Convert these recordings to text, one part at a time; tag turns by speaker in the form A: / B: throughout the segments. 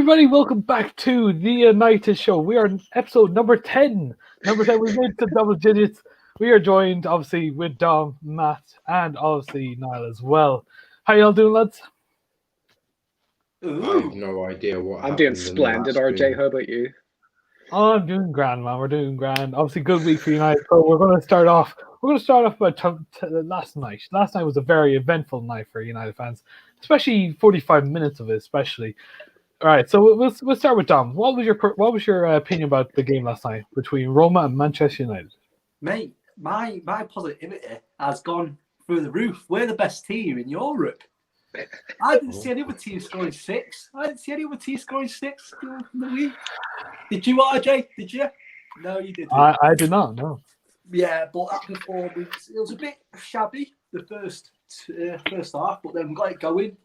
A: everybody, welcome back to the United Show. We are in episode number 10. Number 10, we've made it to double digits. We are joined, obviously, with Dom, Matt, and obviously Niall as well. How y'all doing, lads?
B: I have no idea what
C: I'm doing splendid, RJ. How about you?
A: Oh, I'm doing grand, man. We're doing grand. Obviously, good week for United. So we're going to start off. We're going to start off by last night. Last night was a very eventful night for United fans, especially 45 minutes of it, especially. All right, so we'll start with Dom. What was your opinion about the game last night between Roma and Manchester United?
D: Mate, my positivity has gone through the roof. We're the best team in Europe. I didn't see any other team scoring 6. I didn't see any other team scoring 6 in the week. Did you, RJ? Did you? No, you didn't.
A: I did not, no.
D: Yeah, but that performance, it was a bit shabby the first half, but then we got it going.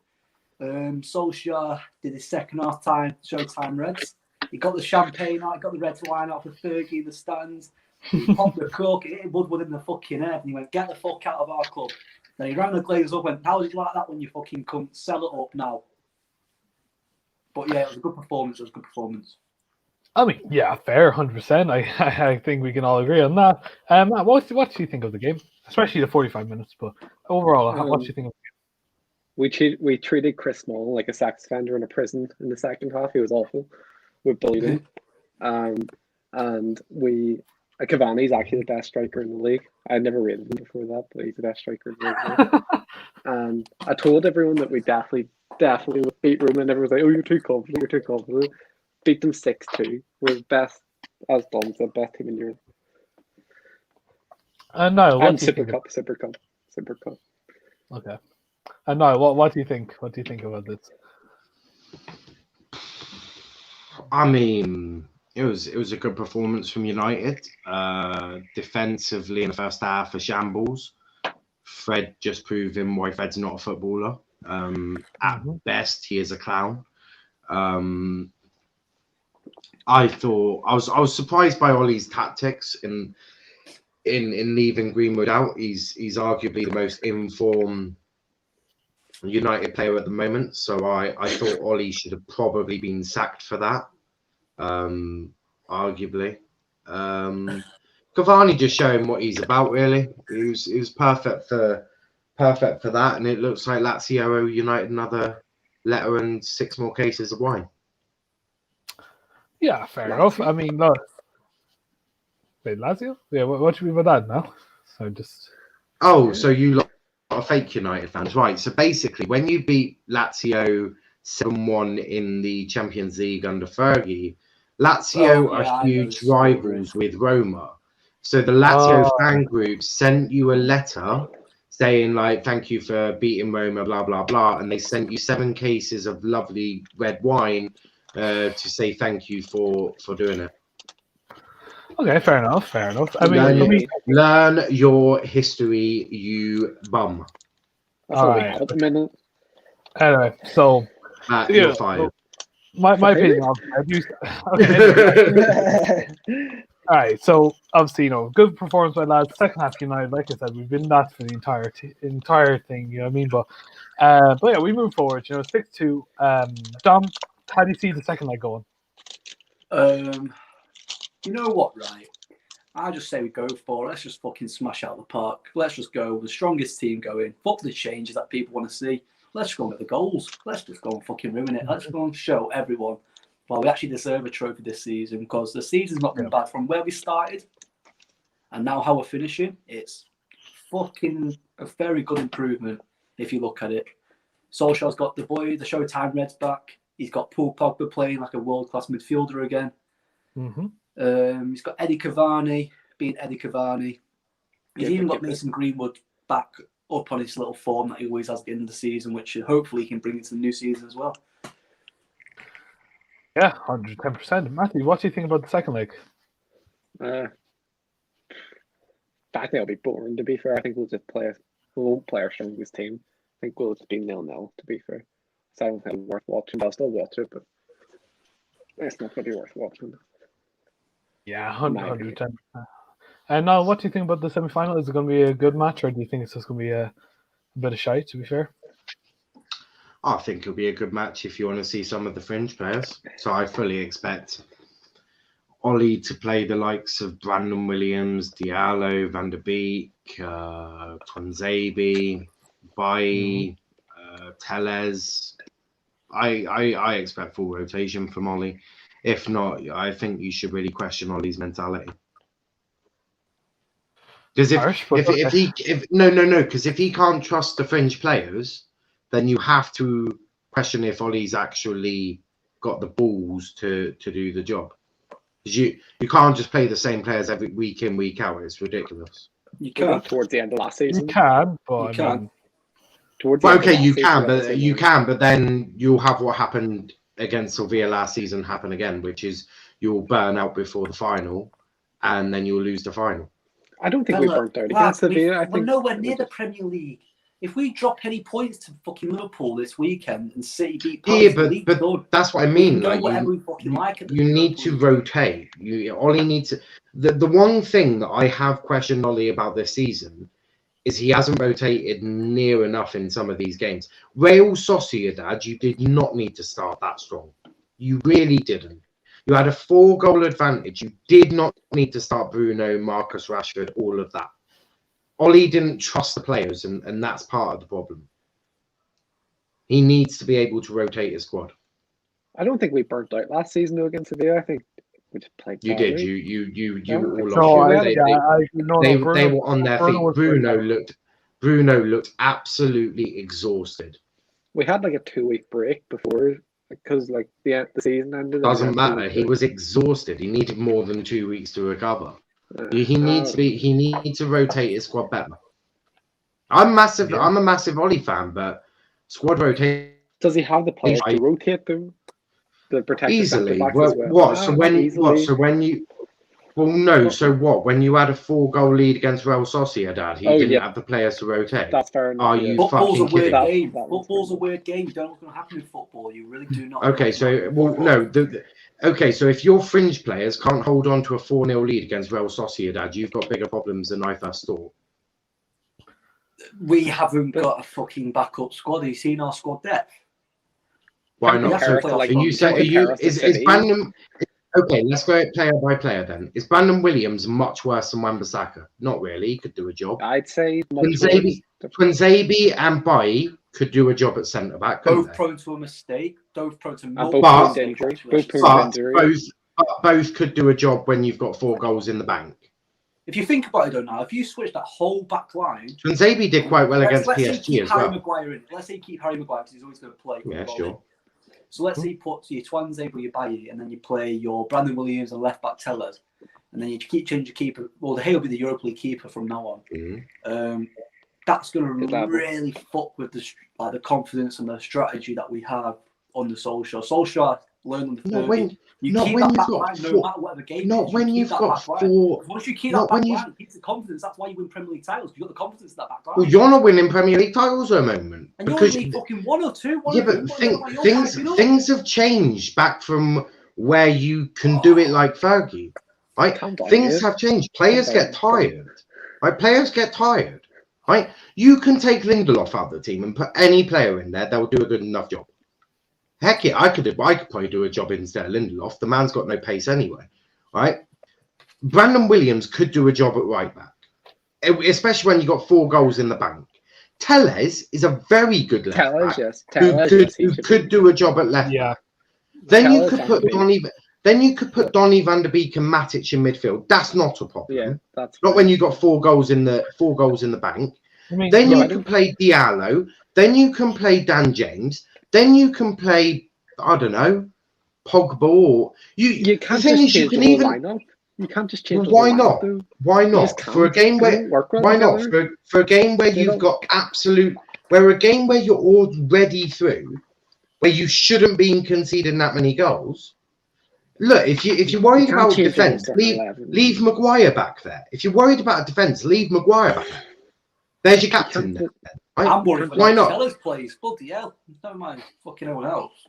D: Solskjaer did his second half time, Showtime Reds. He got the champagne out, he got the Reds wine out for Fergie in the stands. He popped the cork, it hit Woodward in the fucking head, and he went, "Get the fuck out of our club." Then he rang the Glazers up and went, "How did you like that when you fucking come sell it up now?" But yeah, it was a good performance.
A: I mean, yeah, fair, 100%. I think we can all agree on that. Matt, what do you think of the game? Especially the 45 minutes, but overall, what do you think of the game?
C: We treated Chris Small like a sex offender in a prison in the second half. He was awful. We bullied him. And Cavani's actually the best striker in the league. I never rated him before that, but he's the best striker in the league. And I told everyone that we definitely would beat Roma, and everyone was like, "Oh, you're too confident. Beat them 6-2. We're the best, as Dom said, best team in Europe."
A: No,
C: and Super Cup.
A: Okay. And now, what do you think? What do you think about this?
B: I mean, it was a good performance from United. Defensively in the first half, a shambles. Fred just proving why Fred's not a footballer. At best, he is a clown. I thought I was surprised by Ollie's tactics in leaving Greenwood out. He's arguably the most informed United player at the moment, so I thought Ollie should have probably been sacked for that. Arguably, Cavani just showing what he's about. Really, he was perfect for that, and it looks like Lazio owe United another letter and 6 more cases of wine.
A: Yeah, fair enough. I mean, look, wait, Lazio? Yeah, what do you mean by that now?
B: So you lot are fake United fans, right? So basically, when you beat Lazio 7-1 in the Champions League under Fergie, Lazio are huge rivals with Roma. So the Lazio fan group sent you a letter saying, like, "Thank you for beating Roma, blah, blah, blah." And they sent you 7 cases of lovely red wine to say thank you for doing it.
A: Okay, fair enough. I
B: mean, learn your history, you bum.
C: That's all right. At the minute.
A: Anyway, so
B: you're fired.
A: My opinion of okay. All right, so obviously, good performance by lads. Second half United, like I said, we've been that for the entire thing. You know what I mean? But yeah, we move forward. 6-2. Dom, how do you see the second leg going?
D: You know what, right? I just say we go for it. Let's just fucking smash out the park. Let's just go with the strongest team going. Fuck the changes that people want to see. Let's just go and get the goals. Let's just go and fucking ruin it. Let's go and show everyone why we actually deserve a trophy this season, because the season's not been bad from where we started and now how we're finishing. It's fucking a very good improvement if you look at it. Solskjaer's got the Showtime Reds back. He's got Paul Pogba playing like a world-class midfielder again. He's got Eddie Cavani being Eddie Cavani. He's even got Mason Greenwood back up on his little form that he always has at the end of the season, which hopefully he can bring into the new season as well.
A: Yeah, 110%. Matthew, what do you think about the second leg?
C: I think it'll be boring, to be fair. I think we'll just we won't play our strongest team. I think we'll just be 0-0, to be fair. So I don't think it's worth watching. I'll still watch it, but it's not going to be worth watching.
A: Yeah, 110%. And now, what do you think about the semi-final? Is it going to be a good match, or do you think it's just going to be a bit of shite, to be fair?
B: I think it'll be a good match if you want to see some of the fringe players. So I fully expect Ollie to play the likes of Brandon Williams, Diallo, Van der Beek, Tuanzebe, Bailly, Tellez. I expect full rotation from Ollie. If not, I think you should really question Ollie's mentality. Because if he can't trust the fringe players, then you have to question if Ollie's actually got the balls to do the job. Because you can't just play the same players every week in, week out. It's ridiculous.
C: You can towards the end of last season.
A: You can, but
D: You can.
B: You can, but then you'll have what happened against Sevilla last season happen again, which is you'll burn out before the final, and then you'll lose the final.
C: I don't think we burnt out against Sevilla. I think
D: we're nowhere near the Premier League. If we drop any points to fucking Liverpool this weekend and City beat Palace,
B: but that's what I mean.
D: You
B: need to rotate. Ollie needs to. The one thing that I have questioned Ollie about this season is he hasn't rotated near enough in some of these games. Real Sociedad, you did not need to start that strong. You really didn't. You had a 4-goal advantage. You did not need to start Bruno, Marcus Rashford, all of that. Ollie didn't trust the players, and that's part of the problem. He needs to be able to rotate his squad.
C: I don't think we burnt out last season though against Sevilla. I think we just played.
B: You
C: badly.
B: did. You all
C: So
B: they were on their feet. Bruno looked absolutely exhausted.
C: We had like a 2-week break before because like the season ended.
B: Doesn't matter. He was exhausted. He needed more than 2 weeks to recover. He needs to rotate his squad better. I'm a massive Ollie fan, but squad rotation.
C: Does he have the players to rotate them? The protect
B: easily.
C: Well?
B: So when you when you had a 4-goal lead against Real Sociedad, he didn't have the players to rotate.
C: That's fair enough.
B: Are you
D: Football's
B: fucking kidding?
D: game. Football's a weird game. You don't know what's going to happen in football. You really do not.
B: Okay, so so if your fringe players can't hold on to a 4-0 lead against Real Sociedad, you've got bigger problems than I first thought.
D: We haven't got a fucking backup squad. Have you seen our squad depth?
B: Why not? Is Brandon? Okay, let's go player by player then. Is Brandon Williams much worse than Wan-Bissaka? Not really. He could do a job.
C: I'd say
B: Tuanzebe and Bailly could do a job at centre back.
D: Both prone to a mistake. Both prone to
B: both could do a job when you've got 4 goals in the bank.
D: If you think about it, now, if you switch that whole back line,
B: Tuanzebe did quite well against PSG as well.
D: Let's say you keep Harry Maguire because he's always going to play.
B: Yeah, sure.
D: So let's say you put your Tuanzebe or your Bailly, and then you play your Brandon Williams and left back Tellers, and then you keep changing your keeper. Well, he'll be the Europa League keeper from now on.
B: Mm-hmm.
D: That's going to really fuck with the confidence and the strategy that we have on the Solskjaer learned on the third. No matter what the game
B: not
D: is.
B: When you've got 4.
D: Once you keep that back line, it keeps the confidence. That's why you win Premier League titles. You've got the confidence in that back line.
B: Well, you're not winning Premier League titles at the moment.
D: And you're only fucking 1 or 2.
B: Things have changed back from where you can do it like Fergie. Right? Things have changed. Players get tired. Right? Players get tired. Right? You can take Lindelof out of the team and put any player in there. They'll do a good enough job. Heck yeah, I could probably do a job instead of Lindelof. The man's got no pace anyway, right? Brandon Williams could do a job at right back, especially when you got 4 goals in the bank. Tellez is a very good left back who could do a job at left back. Then you could put Donny van der Beek and Matic in midfield. That's not a problem.
C: Yeah, that's
B: not when you got 4 goals in the bank. Then you can play Diallo. Then you can play Dan James. Then you can play, I don't know, Pogba. Or
C: you can't just change the lineup. You can't just change.
B: Why not? Why not? For a game where why not? For a game where you've got a game where you're already through, where you shouldn't be conceding that many goals. Look, if you're worried about defence, leave Maguire back there. If you're worried about defence, leave Maguire back there. There's your captain there.
D: I'm worried
B: why not?
D: Tellez plays. Bloody hell. Never mind fucking everyone else.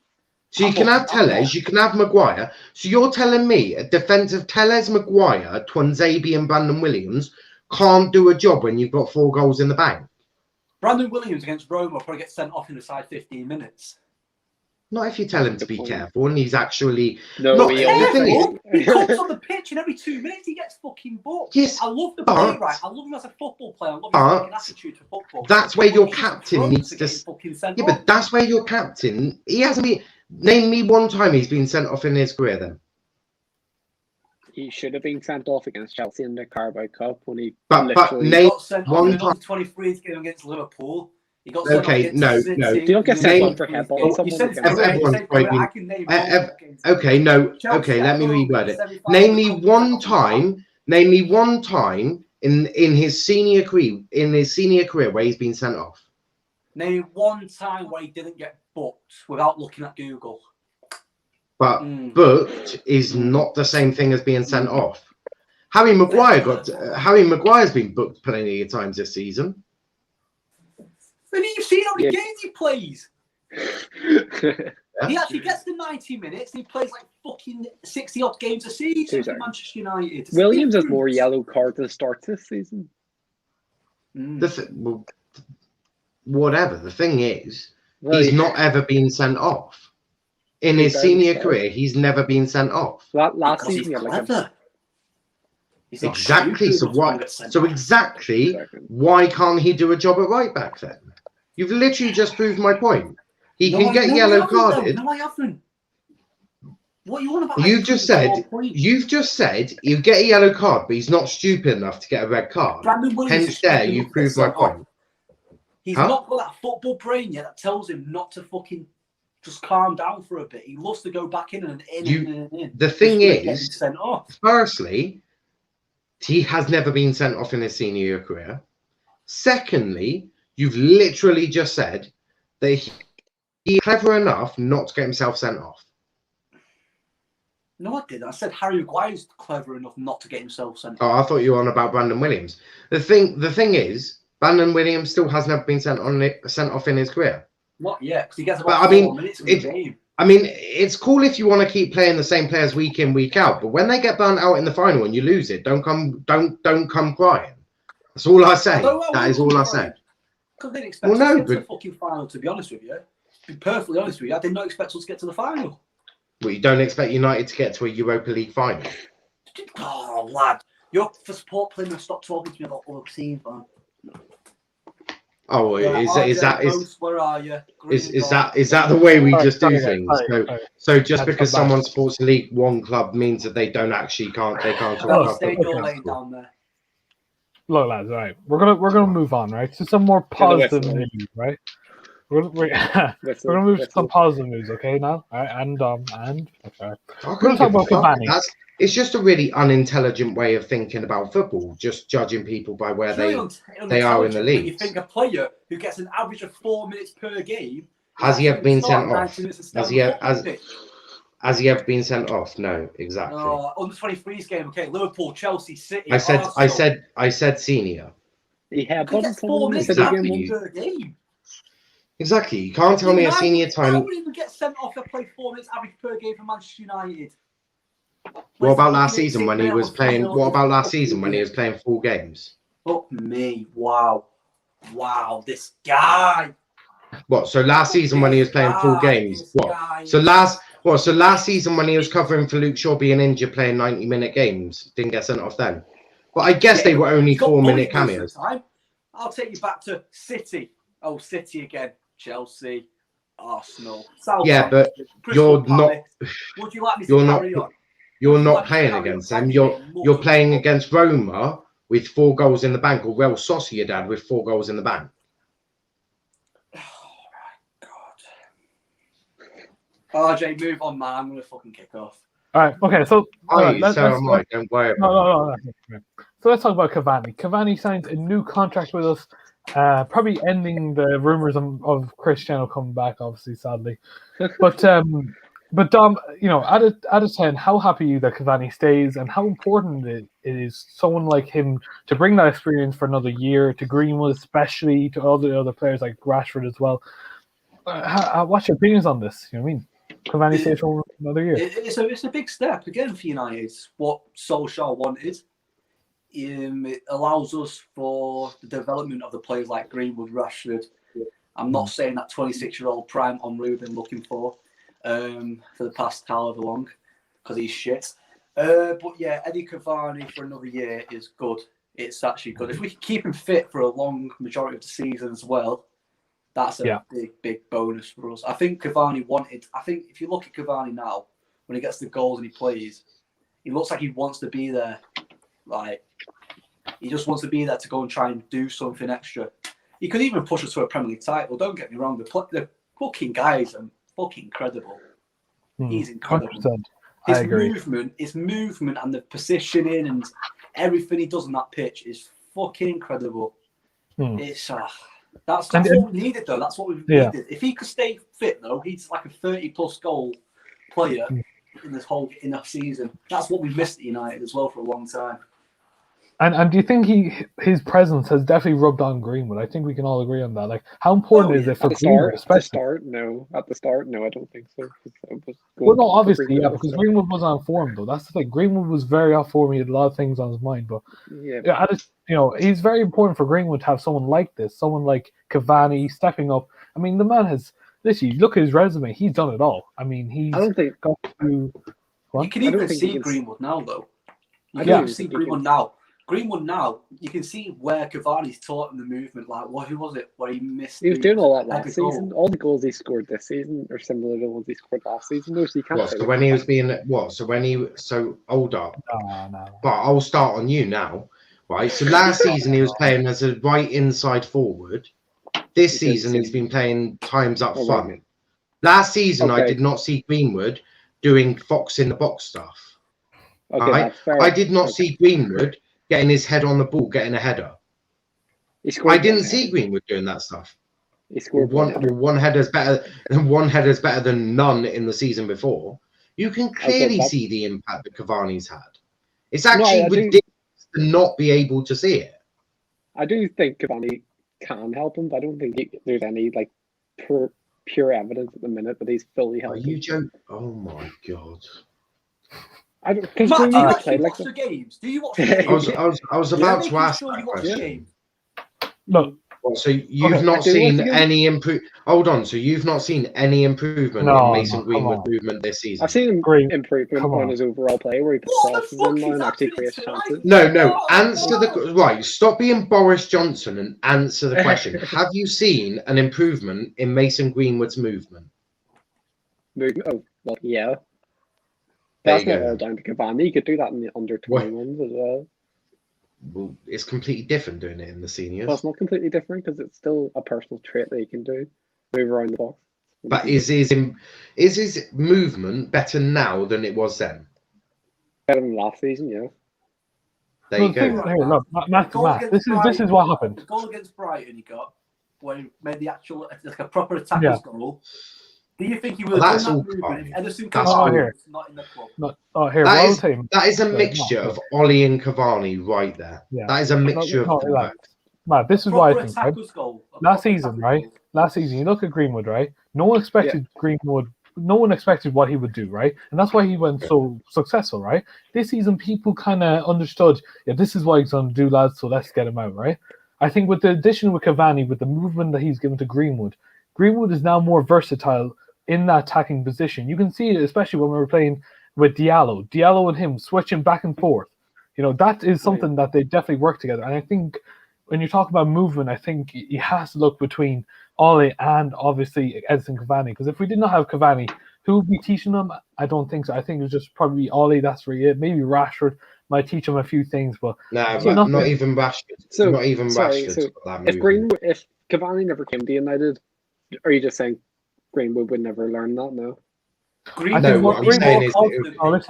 B: So you can have Tellez, you can have Maguire. So you're telling me a defence of Tellez, Maguire, Tuanzebe and Brandon Williams can't do a job when you've got 4 goals in the bank?
D: Brandon Williams against Roma will probably get sent off in the side 15 minutes.
B: Not if you tell him to be careful and he's actually...
C: No,
B: not,
C: he
B: the thing is,
D: He comes on the pitch and every 2 minutes he gets fucking booked.
B: Yes,
D: I love the play, right? I love him as a football player. I love his fucking attitude for football.
B: That's where your captain needs to... Yeah, but that's where your captain... He hasn't been... Name me one time he's been sent off in his career then.
C: He should have been sent off against Chelsea in the Carabao Cup when he
B: But
C: literally...
B: name
D: got sent
B: one
D: off
B: time...
D: in the 23 game against Liverpool. He got sent
B: Okay,
D: off
B: no,
D: City.
B: no.
C: You don't get sent off for headbutting
B: Everyone's
C: someone.
B: Okay, no. Okay, let me reword it. Name me one time in his senior career where he's been sent off.
D: Name one time where he didn't get booked without looking at Google.
B: But booked is not the same thing as being sent off. Harry Maguire's been booked plenty of times this season.
D: And you've seen how many games he plays.
B: Yeah.
D: He actually gets the 90 minutes and he plays like fucking 60-odd games a season for Manchester United.
C: Williams has more yellow cards to start this season.
B: Whatever. The thing is, he's not ever been sent off. In his senior career, he's never been sent off.
C: Last season, he had
D: clever.
B: Exactly. So why can't he do a job at right back then? You've literally just proved my point. He can get yellow carded.
D: No, I haven't. What are you on about?
B: You've just said you get a yellow card, but he's not stupid enough to get a red card. Hence, there you proved my point.
D: He's not got that football brain yet that tells him not to fucking just calm down for a bit. He loves to go back in and in.
B: The thing is, firstly, he has never been sent off in his senior career. Secondly, you've literally just said that he's clever enough not to get himself sent off.
D: No, I didn't. I said Harry Maguire's clever enough not to get himself sent
B: off. Oh, I thought you were on about Brandon Williams. The thing is, Brandon Williams still has never been sent off in his career.
D: Not yet, because he gets about 4 minutes in the game.
B: I mean, it's cool if you want to keep playing the same players week in, week out, but when they get burnt out in the final and you lose it, don't come crying. That's all I say. That is all I said.
D: Because they didn't expect us to get to the fucking final, to be honest with you. To be perfectly honest with you, I did not expect us to get to the final.
B: Well, you don't expect United to get to a Europa League final?
D: Oh, lad. You're for support playing and stop talking to me about other teams, man.
B: Oh,
D: where are you?
B: Is that the way we just do things? So just because someone supports League One club means that they can't talk
D: stay in your lane down there.
A: Look, lads, all right. We're gonna move on, right? To some more positive news, right? We're gonna move to some positive news, okay? Now, all right, and okay. We're gonna talk about Cavani.
B: It's just a really unintelligent way of thinking about football, just judging people by where they are in the league.
D: You think a player who gets an average of 4 minutes per game
B: has he ever been sent off? Has he ever been sent off? No, exactly.
D: Under 23s game, okay. Liverpool, Chelsea, City.
B: I said senior.
C: Yeah,
D: but he gets 4 minutes per game.
B: Exactly. You can't tell me a senior time.
D: I wouldn't even get sent off to play 4 minutes average per game for Manchester United.
B: What about last season when he was playing? What about last season when he was playing full games?
D: Fuck me! Wow, this guy.
B: What? So last season when he was playing full games, what? So last season when he was covering for Luke Shaw being injured, playing 90-minute games, didn't get sent off then. But I guess they were only 4-minute cameos.
D: I'll take you back to City. Oh, City again. Chelsea, Arsenal.
B: Yeah, but you're not.
D: Would you like me to carry on?
B: You're not playing against them. You're playing against Roma with 4 goals in the bank, or Real Sociedad with 4 goals in the bank.
D: Oh my god. RJ, move on, man. I'm gonna fucking kick off.
A: All right. Okay. So.
B: Don't worry.
A: No. So let's talk about Cavani. Cavani signs a new contract with us. Probably ending the rumors of Cristiano coming back, obviously, sadly. But Dom, out of 10, how happy are you that Cavani stays, and how important it is someone like him to bring that experience for another year, to Greenwood especially, to all the other players like Rashford as well. What's your opinions on this? You know what I mean? Cavani stays for another year.
D: It's a big step again for United. What Solskjaer wanted. it allows us for the development of the players like Greenwood, Rashford. I'm not saying that 26-year-old prime Henry we've been looking for the past however long, because he's shit. But yeah, Eddie Cavani for another year is good. It's actually good. If we can keep him fit for a long majority of the season as well, that's a big bonus for us. I think Cavani if you look at Cavani now, when he gets the goals and he plays, he looks like he wants to be there. Like, he just wants to be there to go and try and do something extra. He could even push us to a Premier League title. Don't get me wrong. The fucking guy is fucking incredible. He's incredible.
A: 100%. I agree.
D: His movement and the positioning and everything he does on that pitch is fucking incredible. It's that's what we needed, though. That's what we needed. If he could stay fit, though, he's like a 30-plus goal player in the season. That's what we missed at United as well for a long time.
A: And do you think his presence has definitely rubbed on Greenwood? I think we can all agree on that. Like, how important is it for Greenwood, especially?
C: At the start, no, I don't think so.
A: Well, no, obviously, because Greenwood was on form, though. That's the thing. Greenwood was very off form. He had a lot of things on his mind, but he's very important for Greenwood to have someone like this, someone like Cavani stepping up. I mean, the man has literally look at his resume. He's done it all. I mean,
C: I don't think
A: got to.
D: You can even see Greenwood now, though. You can see Greenwood now. Greenwood now, you can see where Cavani's taught him the movement. Like, who was it? Where he missed.
C: He was doing all that last season. All the goals he scored this season are similar to the ones he scored last season. So you can't.
B: So when he was being so hold up.
A: No.
B: But I'll start on you now, right? So last season he was playing as a right inside forward. This season he's been playing times up front. Last season I did not see Greenwood doing Fox in the box stuff. Right? I did not see Greenwood getting his head on the ball, getting a header. I didn't see Greenwood doing that stuff.
C: He scored
B: one header's better than none in the season before. You can clearly see the impact that Cavani's had. It's actually ridiculous to not be able to see it.
C: I do think Cavani can help him, but I don't think there's any like pure evidence at the minute that he's fully healthy.
B: Are you joking? Oh my god.
C: I don't.
D: Matt, do you actually watch the games? Do you watch the games?
B: I was about to ask that question.
A: Look.
B: So you've not seen any improvement. Hold on. So you've not seen any improvement in Mason Greenwood's movement this season?
C: I've seen him improvement on his overall play, where he puts crosses in and actually creates chances.
B: No. Answer the right. Stop being Boris Johnson and answer the question. Have you seen an improvement in Mason Greenwood's movement?
C: Oh, well, yeah. That's not all down to Cavani. You could do that in the under 21s as well.
B: Well, it's completely different doing it in the seniors.
C: Well, it's not completely different because it's still a personal trait that he can do. Move around the box.
B: But is his movement better now than it was then?
C: Better than last season, yeah.
B: There you go.
A: Here, look, Matt, this is what happened.
D: The goal against Brighton he got, where he made the actual, like a proper attacker's goal. Do you think he would have done that movement if Edison Cavani was not in the club?
B: That is a mixture of Ollie and Cavani right there. Yeah. That is a mixture of
A: Matt, this is what I think. Right? Last season, you look at Greenwood, right? No one expected Greenwood. No one expected what he would do, right? And that's why he went so successful, right? This season, people kind of understood, this is what he's going to do, lads, so let's get him out, right? I think with the addition with Cavani, with the movement that he's given to Greenwood is now more versatile in that attacking position. You can see it, especially when we were playing with Diallo and him switching back and forth. That is something that they definitely work together. And I think when you talk about movement, I think he has to look between Ollie and obviously Edison Cavani. Because if we did not have Cavani, who would be teaching them? I don't think so. I think it was just probably Ollie. That's really it. Maybe Rashford might teach him a few things, but
B: not even Rashford.
C: If Cavani never came to United, are you just saying Greenwood would never learn that? No.
D: What I'm saying is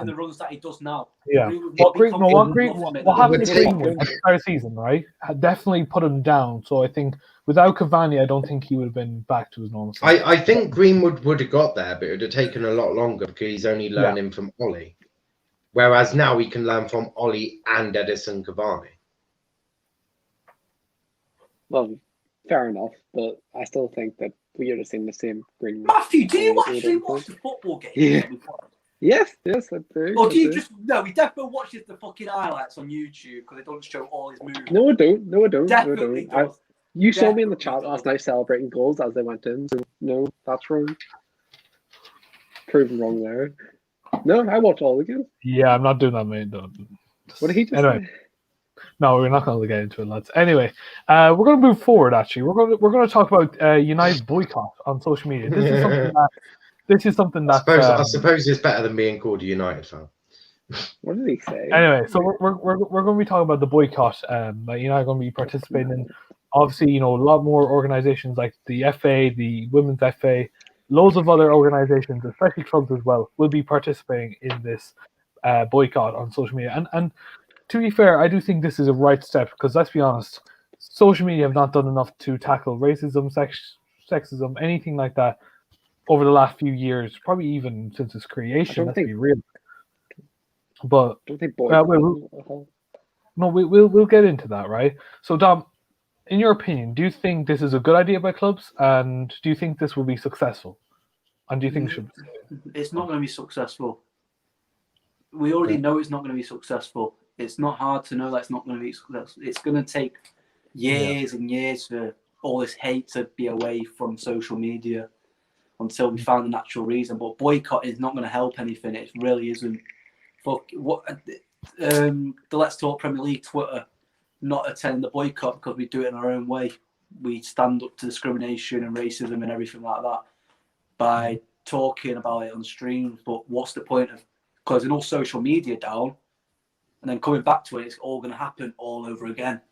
D: in the runs that he does now.
A: Yeah. What happened to Greenwood at the start of the season, right? Had definitely put him down. So I think without Cavani, I don't think he would have been back to his normal self.
B: I think Greenwood would have got there, but it would have taken a lot longer because he's only learning from Ollie. Whereas now he can learn from Ollie and Edison Cavani.
C: Well, fair enough, but I still think that we would have seen the same Greenwood.
D: Matthew, do you actually watch the football games?
C: Yes, I do.
D: Or
C: I
D: do you
C: do.
D: just no? We definitely watches the fucking highlights on YouTube because they don't show all his moves.
C: No, I don't.
D: Definitely does.
C: You saw me in the
D: Definitely
C: chat last
D: does.
C: night celebrating goals as they went in. So no, that's wrong. Proven wrong there. No, I watch all the games.
A: Yeah, I'm not doing that, mate. No.
C: What did he just
A: Anyway,
C: say?
A: no, we're not going to get into it, lads. Anyway, we're going to move forward. Actually, we're going to talk about United's boycott on social media. This is something that.
B: I suppose it's better than being called a United fan.
C: What did he say?
A: Anyway, so we're going to be talking about the boycott that United are going to be participating in. Obviously, you know, a lot more organizations like the FA, the Women's FA, loads of other organizations, especially clubs as well, will be participating in this boycott on social media. And to be fair, I do think this is a right step because let's be honest, social media have not done enough to tackle racism, sexism, anything like that over the last few years, probably even since its creation. Let's be real. But
C: Don't think
A: we'll get into that, right? So, Dom, in your opinion, do you think this is a good idea by clubs, and do you think this will be successful? And do you think it should?
D: It's not going to be successful. We already know it's not going to be successful. It's not hard to know that it's not going to be successful. It's going to take years and years for all this hate to be away from social media until we find a natural reason. But boycott is not going to help anything. It really isn't. Fuck what the Let's Talk Premier League Twitter not attend the boycott because we do it in our own way. We stand up to discrimination and racism and everything like that by talking about it on streams. But what's the point of closing all social media down and then coming back to it? It's all going to happen all over again.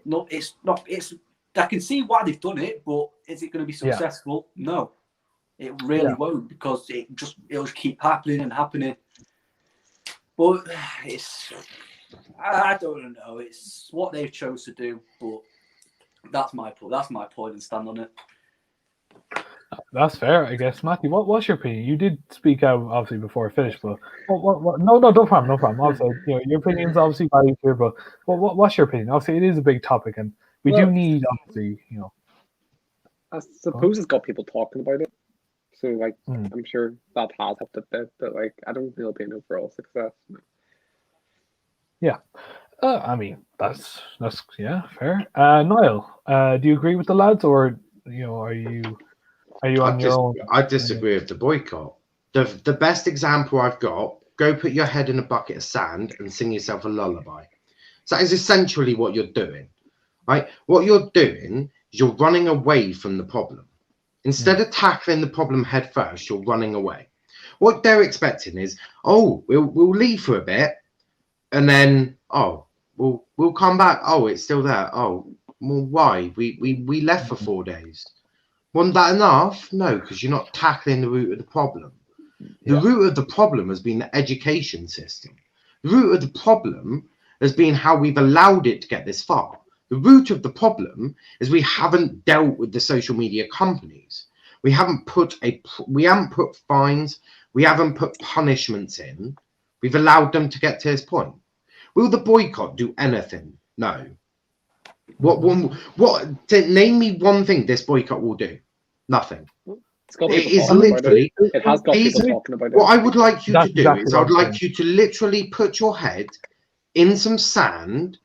D: No, it's not. It's. I can see why they've done it, but is it going to be successful? Yeah. No, it really won't because it'll just keep happening and happening. But I don't know. It's what they've chose to do, but that's my point and stand on it.
A: That's fair, I guess. Matthew, what's your opinion? You did speak out obviously before I finished, but what? No, no problem. Obviously, you know, your opinion's obviously valued here, but what's your opinion? Obviously, it is a big topic, and we do need obviously, you know.
C: I suppose it's got people talking about it, so like I'm sure that has helped a bit, but like I don't think it'll be an overall success.
A: Yeah, I mean that's fair. Niall, do you agree with the lads, or you know, are you on your own?
B: I disagree with the boycott. The best example I've got: go put your head in a bucket of sand and sing yourself a lullaby. So that is essentially what you're doing, right? What you're doing is you're running away from the problem. Instead of tackling the problem head first, you're running away. What they're expecting is, oh, we'll leave for a bit, and then we'll come back. Oh, it's still there. Oh, well, why? We left for 4 days. Wasn't that enough? No, because you're not tackling the root of the problem. The root of the problem has been the education system. The root of the problem has been how we've allowed it to get this far. The root of the problem is we haven't dealt with the social media companies. We haven't put fines. We haven't put punishments in. We've allowed them to get to this point. Will the boycott do anything? No. Name me one thing this boycott will do. Nothing.
C: It has got people talking about it.
B: What I would like you to do is I would like you to literally put your head in some sand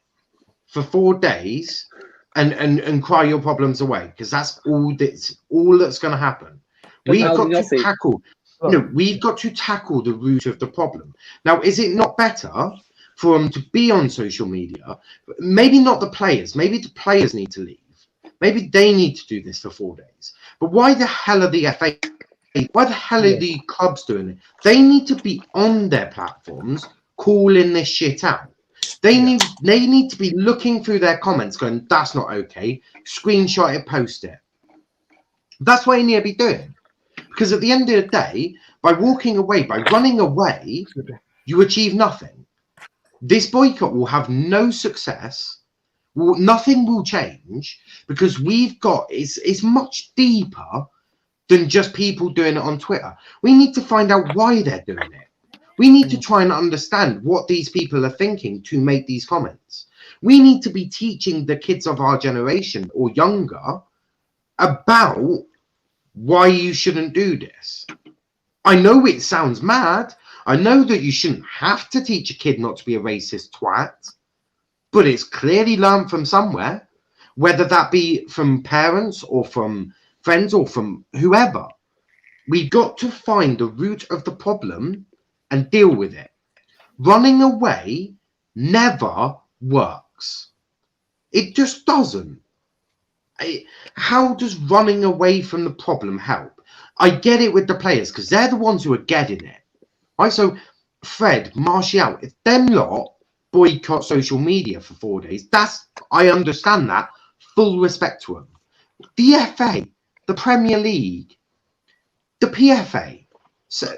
B: for 4 days and cry your problems away, because that's all that's going to happen. We've got to tackle the root of the problem. Now, is it not better for them to be on social media? Maybe not the players. Maybe the players need to leave. Maybe they need to do this for 4 days. But why the hell are the FA? Why the hell are the clubs doing it? They need to be on their platforms calling this shit out. They need to be looking through their comments going, that's not okay. Screenshot it, post it. That's what they need to be doing. Because at the end of the day, by walking away, by running away, you achieve nothing. This boycott will have no success. Nothing will change, because it's much deeper than just people doing it on Twitter. We need to find out why they're doing it. We need to try and understand what these people are thinking to make these comments. We need to be teaching the kids of our generation or younger about why you shouldn't do this. I know it sounds mad. I know that you shouldn't have to teach a kid not to be a racist twat, but it's clearly learned from somewhere, whether that be from parents or from friends or from whoever. We got to find the root of the problem and deal with it. Running away never works. It just doesn't. How does running away from the problem help? I get it with the players because they're the ones who are getting it. Right? So, Fred, Martial, if them lot boycott social media for 4 days, I understand that. Full respect to them. The FA, the Premier League, the PFA, so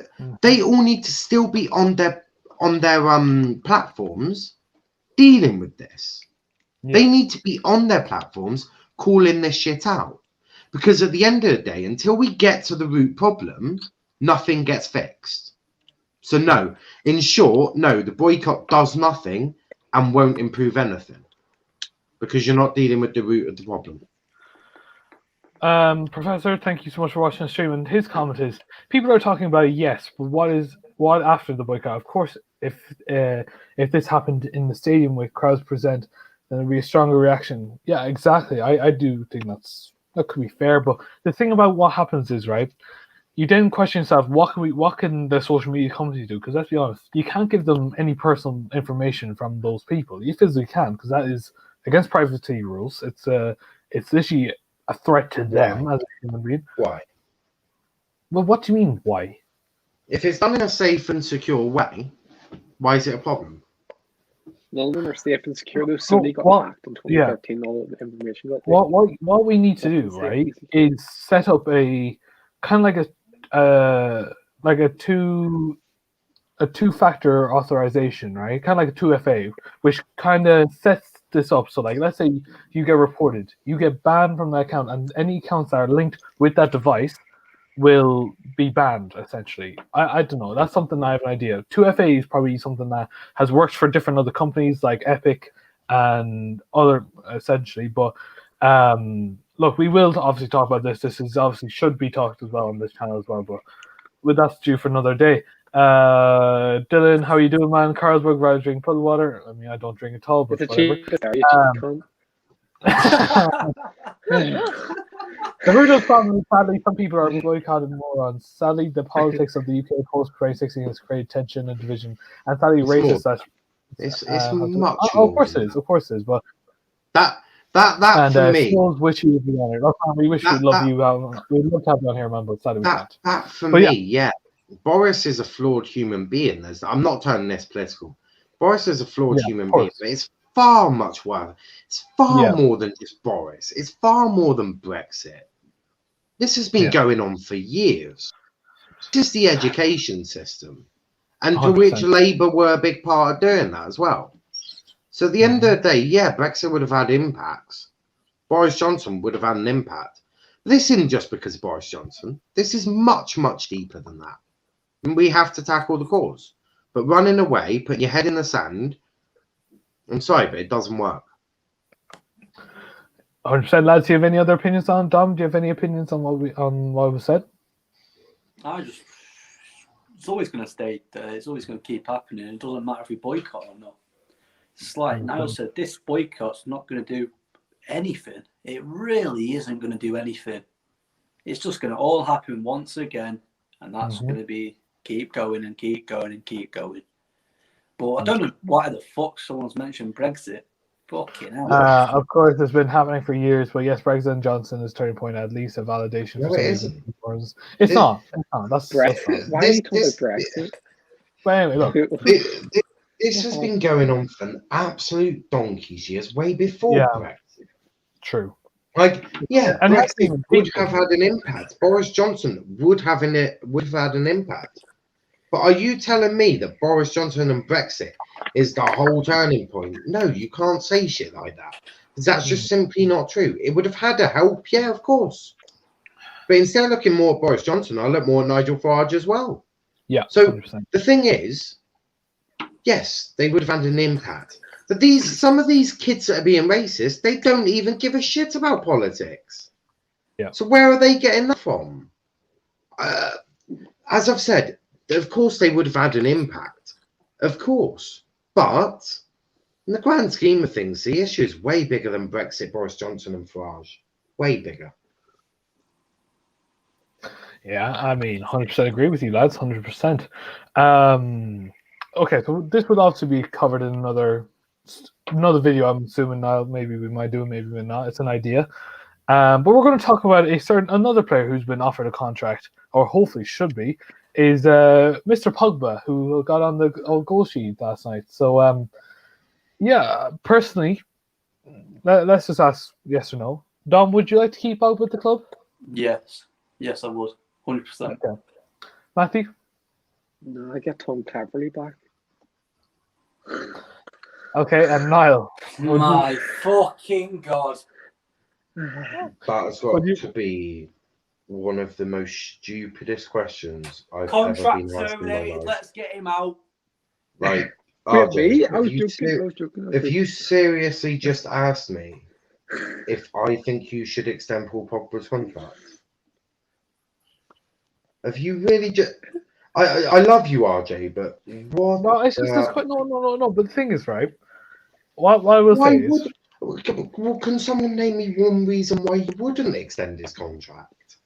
B: they all need to still be on their platforms dealing with this. Yeah. They need to be on their platforms calling this shit out, because at the end of the day, until we get to the root problem, nothing gets fixed. So no, in short, no, the boycott does nothing and won't improve anything, because you're not dealing with the root of the problem.
A: Professor, thank you so much for watching the stream. And his comment is, people are talking about it, yes, but what after the boycott? Of course, if this happened in the stadium with crowds present, then there'd be a stronger reaction. Yeah, exactly. I do think that could be fair. But the thing about what happens is, right, you then question yourself, what can the social media companies do? Because let's be honest, you can't give them any personal information from those people. You physically can, because that is against privacy rules. It's literally a threat to them as a human being.
B: Why?
A: Well, what do you mean, why?
B: If it's done in a safe and secure way, why is it a problem?
C: None of them are safe and secure. Though somebody got hacked in 2013, all the information got taken.
A: What we need to do, right, is set up a kind of like a two-factor authorization, right? Kind of like a 2FA, which kind of sets this up. So, like, let's say you get reported, you get banned from that account, and any accounts that are linked with that device will be banned, essentially. I don't know. That's something I have an idea. 2FA is probably something that has worked for different other companies like Epic and other, essentially. But look, we will obviously talk about this. This is obviously should be talked as well on this channel as well. But that's due for another day. Dylan, how are you doing, man? Carlsberg, rather drink puddle water. I mean, I don't drink at all, but whatever. The root of the problem is, sadly, some people are boycotting morons. Sadly, the politics of the UK post-2016 has created tension and division, and sadly, racist.
B: It's much.
A: Of course it is. Of course it is. But
B: that for me.
A: Schools wish you would be on it. We wish we'd love you. We'd love to have you on here, man. But sadly, we can't.
B: That for me, yeah. Boris is a flawed human being. I'm not turning this political. Boris is a flawed human being, but it's far much worse. It's far more than just Boris. It's far more than Brexit. This has been going on for years. Just the education system, and for which Labour were a big part of doing that as well. So at the end of the day, Brexit would have had impacts. Boris Johnson would have had an impact. This isn't just because of Boris Johnson. This is much, much deeper than that. And we have to tackle the cause. But running away, putting your head in the sand, I'm sorry, but it doesn't work.
A: 100%, lads. Do you have any other opinions on Dom? Do you have any opinions on what was said?
D: It's always going to stay there. It's always going to keep happening. It doesn't matter if we boycott or not. It's like Niall said, this boycott's not going to do anything. It really isn't going to do anything. It's just going to all happen once again, and that's going to be keep going and keep going and keep going. But I don't know why the fuck someone's mentioned Brexit. Fucking hell.
A: Of course, it's been happening for years, but yes, Brexit and Johnson is turning point, at least a validation.
B: No,
A: for
B: it isn't.
A: It's not. That's
C: Brexit. Why are you talking about Brexit?
A: But anyway, look.
B: This has been going on for an absolute donkey's years, way before Brexit.
A: True.
B: Like, and Brexit would have had an impact. Boris Johnson would have had an impact. But are you telling me that Boris Johnson and Brexit is the whole turning point? No, you can't say shit like that. That's just simply not true. It would have had a help, yeah, of course. But instead of looking more at Boris Johnson, I look more at Nigel Farage as well.
A: Yeah.
B: So
A: 100%.
B: The thing is, yes, they would have had an impact. But some of these kids that are being racist, they don't even give a shit about politics.
A: Yeah.
B: So where are they getting that from? as I've said, of course they would have had an impact, of course, but in the grand scheme of things, the issue is way bigger than Brexit, Boris Johnson, and Farage. Way bigger.
A: Yeah, I mean, 100% agree with you, lads. 100%. Okay, so this would also be covered in another video. I'm assuming now. Maybe we might do it, maybe we're not. It's an idea. But we're going to talk about another player who's been offered a contract, or hopefully should be, is Mr. Pogba, who got on the goal sheet last night. So, yeah, personally, let's just ask yes or no. Dom, would you like to keep Pogba with the club?
D: Yes, I would. 100%.
A: Okay. Matthew?
C: No, I get Tom Cleverley back.
A: Okay, and Niall?
D: My fucking God.
B: That's got to be one of the most stupidest questions I've ever
D: Contract
B: been asked in my
D: terminated.
B: life.
D: Let's get him out.
B: Right.
C: Me? I was
B: RJ,
C: joking.
B: if you seriously just asked me if I think you should extend Paul Pogba's contract, have you really just... I love you, RJ, but what?
A: No, it's just this quite no. But the thing is, right? What I will say is,
B: well, can someone name me one reason why you wouldn't extend his contract?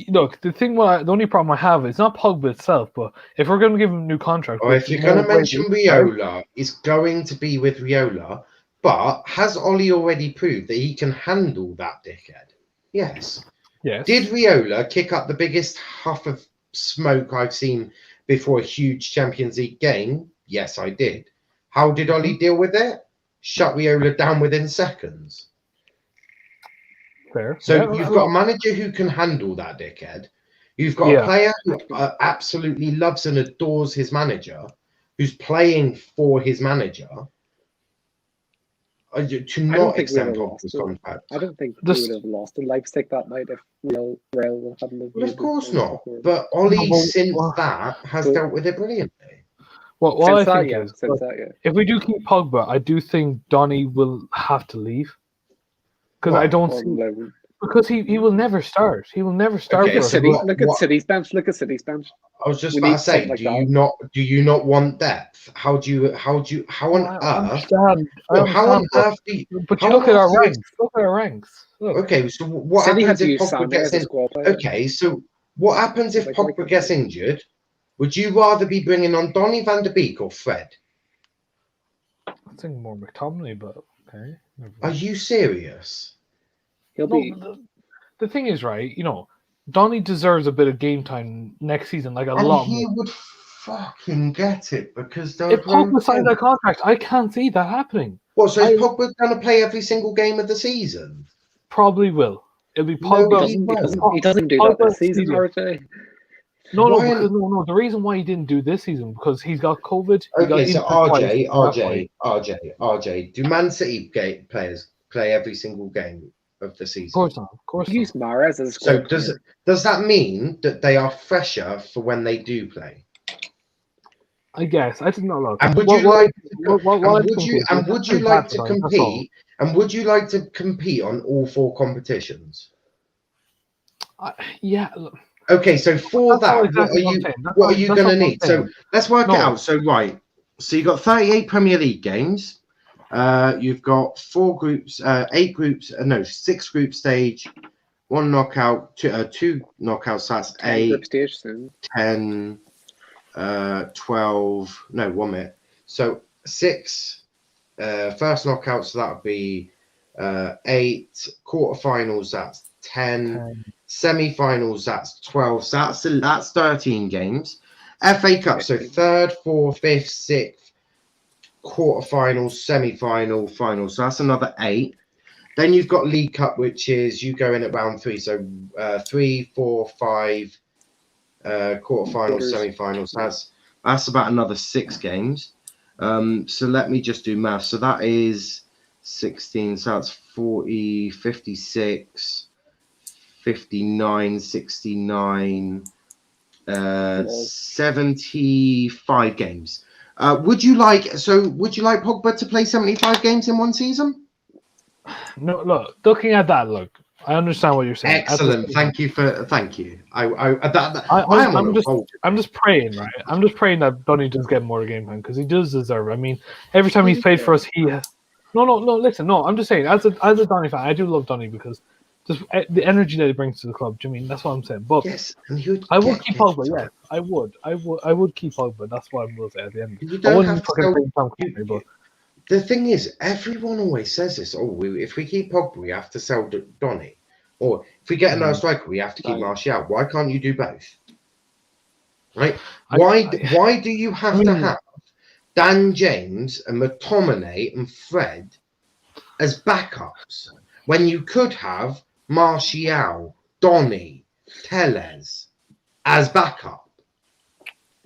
A: look, the only problem I have is not Pogba itself, but if we're going to give him a new contract,
B: Or if you're going to mention Riola, it's going to be with Riola. But has Ollie already proved that he can handle that dickhead? Yes.
A: Yes.
B: Did Riola kick up the biggest huff of smoke I've seen before a huge Champions League game? Yes, I did. How did Ollie deal with it? Shut Riola down within seconds.
A: Fair.
B: So you've got a manager who can handle that dickhead. You've got a player who absolutely loves and adores his manager, who's playing for his manager. To not extend Pogba's contract.
C: I don't think we would have lost in Leipzig that night if Real hadn't.
B: Well, of course not. But Ollie, since that, has dealt with it brilliantly.
A: Well, what I think is,
C: if
A: we do keep Pogba, I do think Donny will have to leave. Because I don't see... Because he will never start. He will never start.
B: Okay,
C: look at City's bench. Look at City's bench.
B: I was just about to say, do you not want depth? How on earth?
A: But you look at our ranks. Look at our ranks. Look.
B: Okay, so what happens if Pogba gets injured? Okay, so what happens if Pogba gets injured? Would you rather be bringing on Donny van de Beek or Fred?
A: I think more McTominay, but okay.
B: Are you serious?
A: The thing is, right, Donny deserves a bit of game time next season, like a lot more.
B: He would fucking get it because
A: if Pogba signs that contract, I can't see that happening.
B: What, so is Pogba going to play every single game of the season?
A: Probably will. It'll be Pogba.
C: He doesn't do that this season, RJ.
A: No. The reason why he didn't do this season because he's got COVID.
B: Okay, so RJ, do Man City players play every single game of the season?
A: Of course not.
C: Use Mahrez as a
B: squad. So does that mean that they are fresher for when they do play?
A: I guess I didn't know. Look.
B: And would you like to compete? And would you like to compete on all four competitions?
A: Yeah.
B: Okay, so for that, what are you going to need? So let's work it out. So so you've got 38 Premier League games. You've got 6 group stage, 1 knockout, 2 knockouts. That's 8, 10, 12. No, 1 minute. So 6 first knockouts. So that would be 8 quarterfinals. That's 10. Semi-finals. That's 12. So that's 13 games. FA Cup. So 3rd, 4th, 5th, 6th. Quarterfinals, semi-final, finals. So that's another 8. Then you've got League Cup, which is you go in at round 3. So 3, 4, 5 quarterfinals, semi-finals. That's about another 6 games. So let me just do math. So that is 16. So that's 40, 56, 59, 69, 75 games. Would you like Pogba to play 75 games in one season?
A: No, looking at that, I understand what you're saying.
B: Excellent. Thank you. I'm
A: I'm just praying, right? I'm just praying that Donny does get more game time because he does deserve it. I mean, every time he's played for us, he has. No. Listen, no. I'm just saying, as a Donny fan, I do love Donny because just the energy that he brings to the club. Do you mean that's what I'm saying? But
B: yes, and
A: I would keep Pogba. Yeah, I would keep Pogba. That's what I will say at the end.
B: You
A: I
B: don't
A: wouldn't
B: have to
A: fucking
B: sell-
A: bring Tom Cavani, but
B: The thing is, everyone always says this. If we keep Pogba, we have to sell Donny. Or if we get another striker, we have to keep
C: Right.
B: Martial. Why can't you do both? Right? Why do you have to have Dan James and McTominay and Fred as backups when you could have Martial, Donny, Tellez as backup?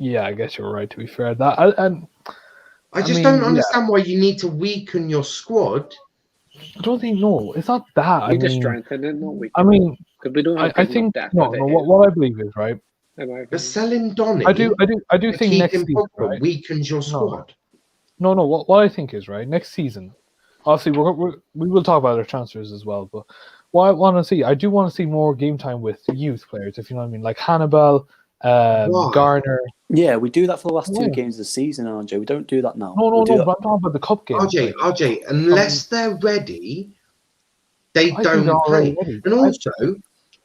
A: yeah, I guess you're right. To be fair,
B: I don't understand why you need to weaken your squad.
A: I don't think it's not that.
C: We just strengthen it, not weaken. Because we don't have
A: I think
C: depth.
A: what I believe is right.
B: But selling Donny,
A: I do think next season
B: Pogba weakens your squad.
A: No. What I think is right next season. Obviously, we will talk about our transfers as well. But what I do want to see more game time with youth players. If you know what I mean, like Hannibal, Garner.
E: Yeah, we do that for the last 2 games of the season, RJ. We don't do that now.
A: No, but I'm talking about the cup game.
B: RJ, unless they're ready, they don't play. And also,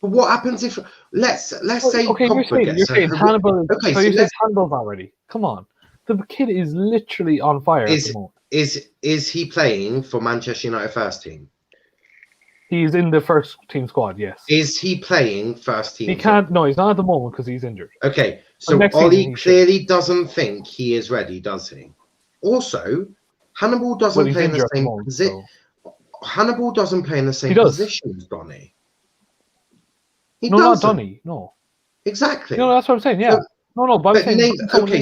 B: but what happens if let's say Pogba
A: you're saying Hannibal? Okay, so you're saying Hannibal's not ready? Come on, the kid is literally on fire at the moment.
B: Is he playing for Manchester United first team?
A: He's in the first team squad. Yes.
B: Is he playing first team?
A: He can't. No, he's not at the moment because he's injured.
B: Okay, so Ollie clearly doesn't think he is ready, does he? Also, Hannibal doesn't play in the same position. Hannibal doesn't play in the same position as Donny.
A: Not Donny. No.
B: Exactly.
A: No, that's what I'm saying. Yeah. So, but I'm saying.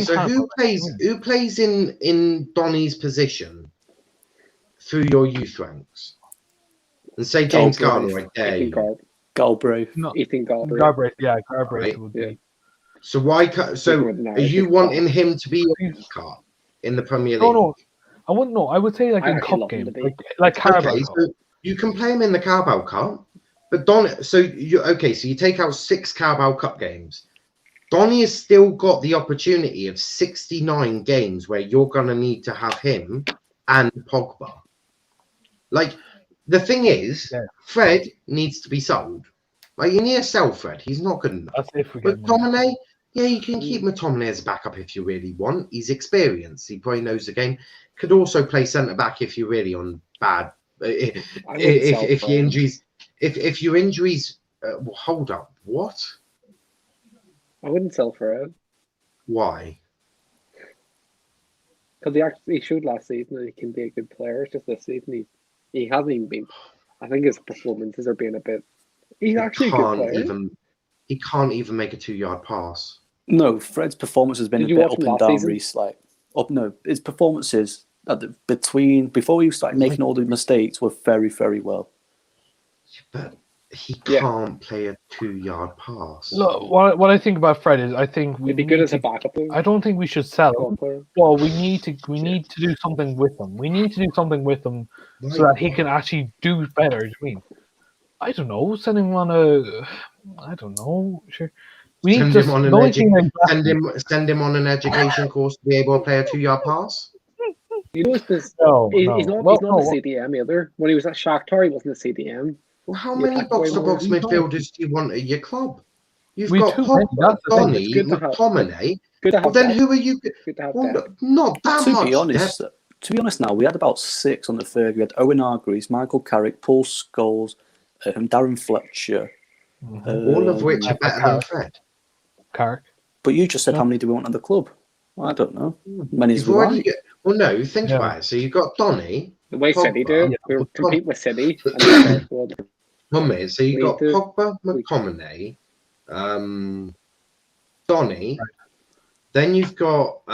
B: So who plays in Donny's position through your youth ranks? And say James Garner right there.
E: Galbraith.
C: No, Ethan Galbraith.
A: Galbraith, yeah, Galbraith would be.
B: So are you wanting him to be a card in the Premier League?
A: No, I wouldn't know. I would say like in cup games, like Carabao Cup.
B: So you can play him in the Carabao Cup, but so you take out 6 Carabao Cup games. Donny has still got the opportunity of 69 games where you're gonna need to have him and Pogba. Like. The thing is, Fred needs to be sold. Like you need to sell Fred. He's not good enough.
A: That's if we get
B: McTominay, you can keep McTominay as a backup if you really want. He's experienced. He probably knows the game. Could also play centre back if you're really on bad. If your injuries, hold up. What?
C: I wouldn't sell Fred.
B: Why?
C: Because he showed last season that he can be a good player. It's just this season he hasn't even been. I think his performances are being a bit. He's actually a good player.
B: He can't even make a 2-yard pass.
E: No, Fred's performance has been a bit up and down recently. His performances before he started making all the mistakes were very, very well.
B: But he can't play a 2-yard pass.
A: Look, what I think about Fred is I think
C: we'd be good as a backup.
A: I don't think we should sell him. Well, we need to do something with him. We need to do something with him so that he can actually do better. I mean, I don't know, send him on I don't know. Sure, we need
B: send him on an education course to be able to play a 2-yard pass.
C: You know, he's not a CDM either. When he was at Shakhtar, he wasn't a CDM.
B: Well, how many box-to-box midfielders do you want at your club? You've got Pogba, Donny, McTominay. Well, then who are you? Not that much.
E: To be honest, now we had about 6 on the third. We had Owen Hargreaves, Michael Carrick, Paul Scholes, Darren Fletcher.
B: All of which are better than Fred.
A: Carrick.
E: But you just said how many do we want at the club? Well, I don't know. Many's
B: well, no, think about it. So you've got Donny.
C: The way City do. We were competing with City.
B: So you've got Pogba, McTominay, Donny. Then you've got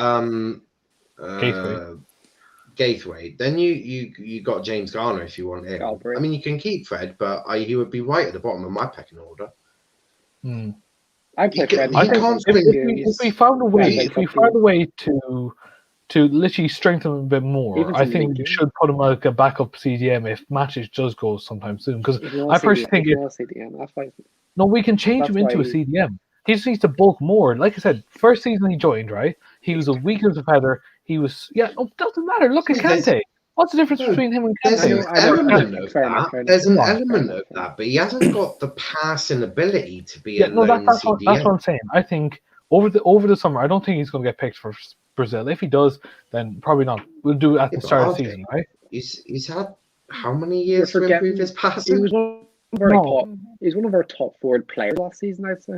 B: Gaithwaite. Then you got James Garner if you want him. I mean, you can keep Fred, but he would be right at the bottom of my pecking order.
C: I play Fred.
A: If we found a way to to literally strengthen him a bit more,
C: Even
A: I
C: to
A: think
C: link
A: we
C: him.
A: should put him like a backup CDM if Matches does go sometime soon. Because
C: He's not
A: I
C: a
A: personally think
C: CDM, he's not a CDM. That's why.
A: no, we can change
C: That's
A: him into a
C: why-
A: CDM. He just needs to bulk more. Like I said, first season he joined, right? He was a weak as a feather. He was doesn't matter. Look at Kante. What's the difference between him and
B: There's
A: Kante?
B: an
C: I know,
B: element of
C: fair enough,
B: that.
C: fair enough.
B: There's an
A: Come on.
B: element of that, but he hasn't got the passing ability to be a
A: No,
B: lone
A: that's what
B: CDM.
A: I'm saying. I think over the summer, I don't think he's going to get picked for Brazil. If he does, then probably not. We'll do it at
B: Yeah,
A: the start of
B: but
A: the season, right?
B: He's had how many years
C: You're
B: to improve
C: forgetting-
B: his
C: He
B: passing?
C: was one of our
A: No.
C: top. He's one of our top forward players last season, I'd say.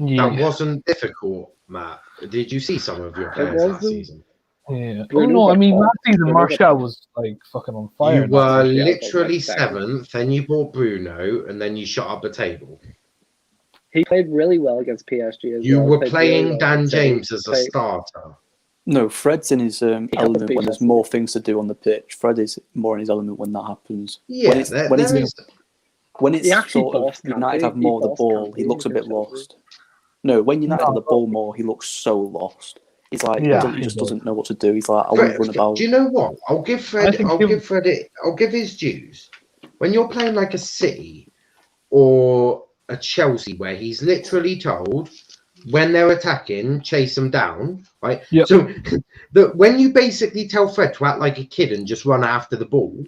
A: Yeah.
B: That wasn't difficult, Matt. Did you see some of your players
C: was,
B: last
C: though.
B: season?
A: Yeah. Oh
C: Bruno
A: no, I
C: got
A: mean
C: top.
A: last season
C: Bruno got
A: Martial
C: top.
A: was like fucking on fire.
B: You were
C: Martial was,
B: literally
C: like, second.
B: 7th, then you bought Bruno, and then you shot up the table.
C: He played really well against PSG as
B: You
C: well.
B: were
C: Played
B: playing
C: really well
B: Dan
C: against City.
B: James as a
C: Played-
B: starter.
E: No, Fred's in his element
C: beat
E: when there's
C: Chelsea.
E: more things to do on the pitch. Fred is more in his element when that happens.
B: Yeah,
E: when it's,
B: there
E: when
B: is.
E: it's
C: He actually
E: sort of
C: bossed
E: United
C: Kante.
E: have more of
C: He
E: the
C: bossed
E: ball,
C: Kante
E: he looks a bit
C: against Chelsea.
E: lost. No, when United
A: No.
E: have the ball more, he looks so lost. He's like,
A: Yeah,
E: he
A: he
E: just
A: does.
E: doesn't know what to do. He's like, I want
B: Fred,
E: to run about.
B: do you know what? I'll give Fred.
A: think
B: I'll
A: him-
B: give Fred it. I'll give his dues. When you're playing like a City or a Chelsea, where he's literally told when they're attacking, chase them down, right?
A: Yep.
B: So when you basically tell Fred to act like a kid and just run after the ball,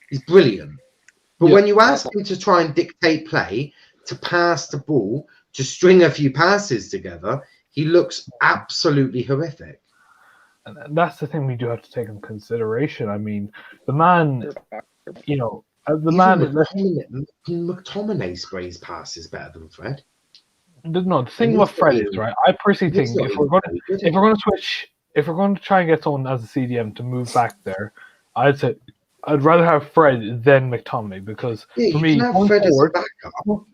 B: he's brilliant. But
A: Yep.
B: when you ask him to try and dictate play, to pass the ball, to string a few passes together, he looks absolutely horrific.
A: And that's the thing we do have to take in consideration. I mean, the man, you know, the man.
B: McTominay sprays passes better than Fred.
A: No, the thing about Fred is right. I personally think
B: He's not
A: if we're going
B: even good
A: if we're going to switch, if we're going to try and get someone as a CDM to move back there, I'd say I'd rather have Fred than McTominay because
B: Yeah,
A: for
B: you
A: me,
B: can have
A: going
B: Fred
A: forward,
B: as a backup.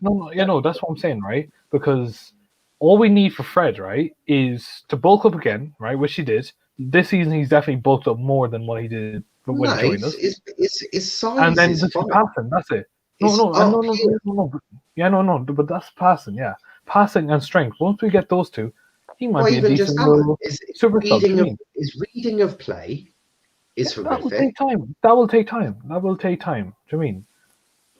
A: no, that's what I'm saying, right? Because all we need for Fred, right, is to bulk up again, right, which he did. This season, he's definitely bulked up more than what he did when he joined us.
B: His size
A: And then
B: is
A: just
B: fine.
A: passing, that's it. No. Yeah, no, but that's passing, yeah. Passing and strength. Once we get those two, he might
B: Or
A: be a
B: even just
A: decent
B: that.
A: little
B: His
A: super sub.
B: his reading of play is
A: That will
B: horrific.
A: take time. That will take time. Do you mean?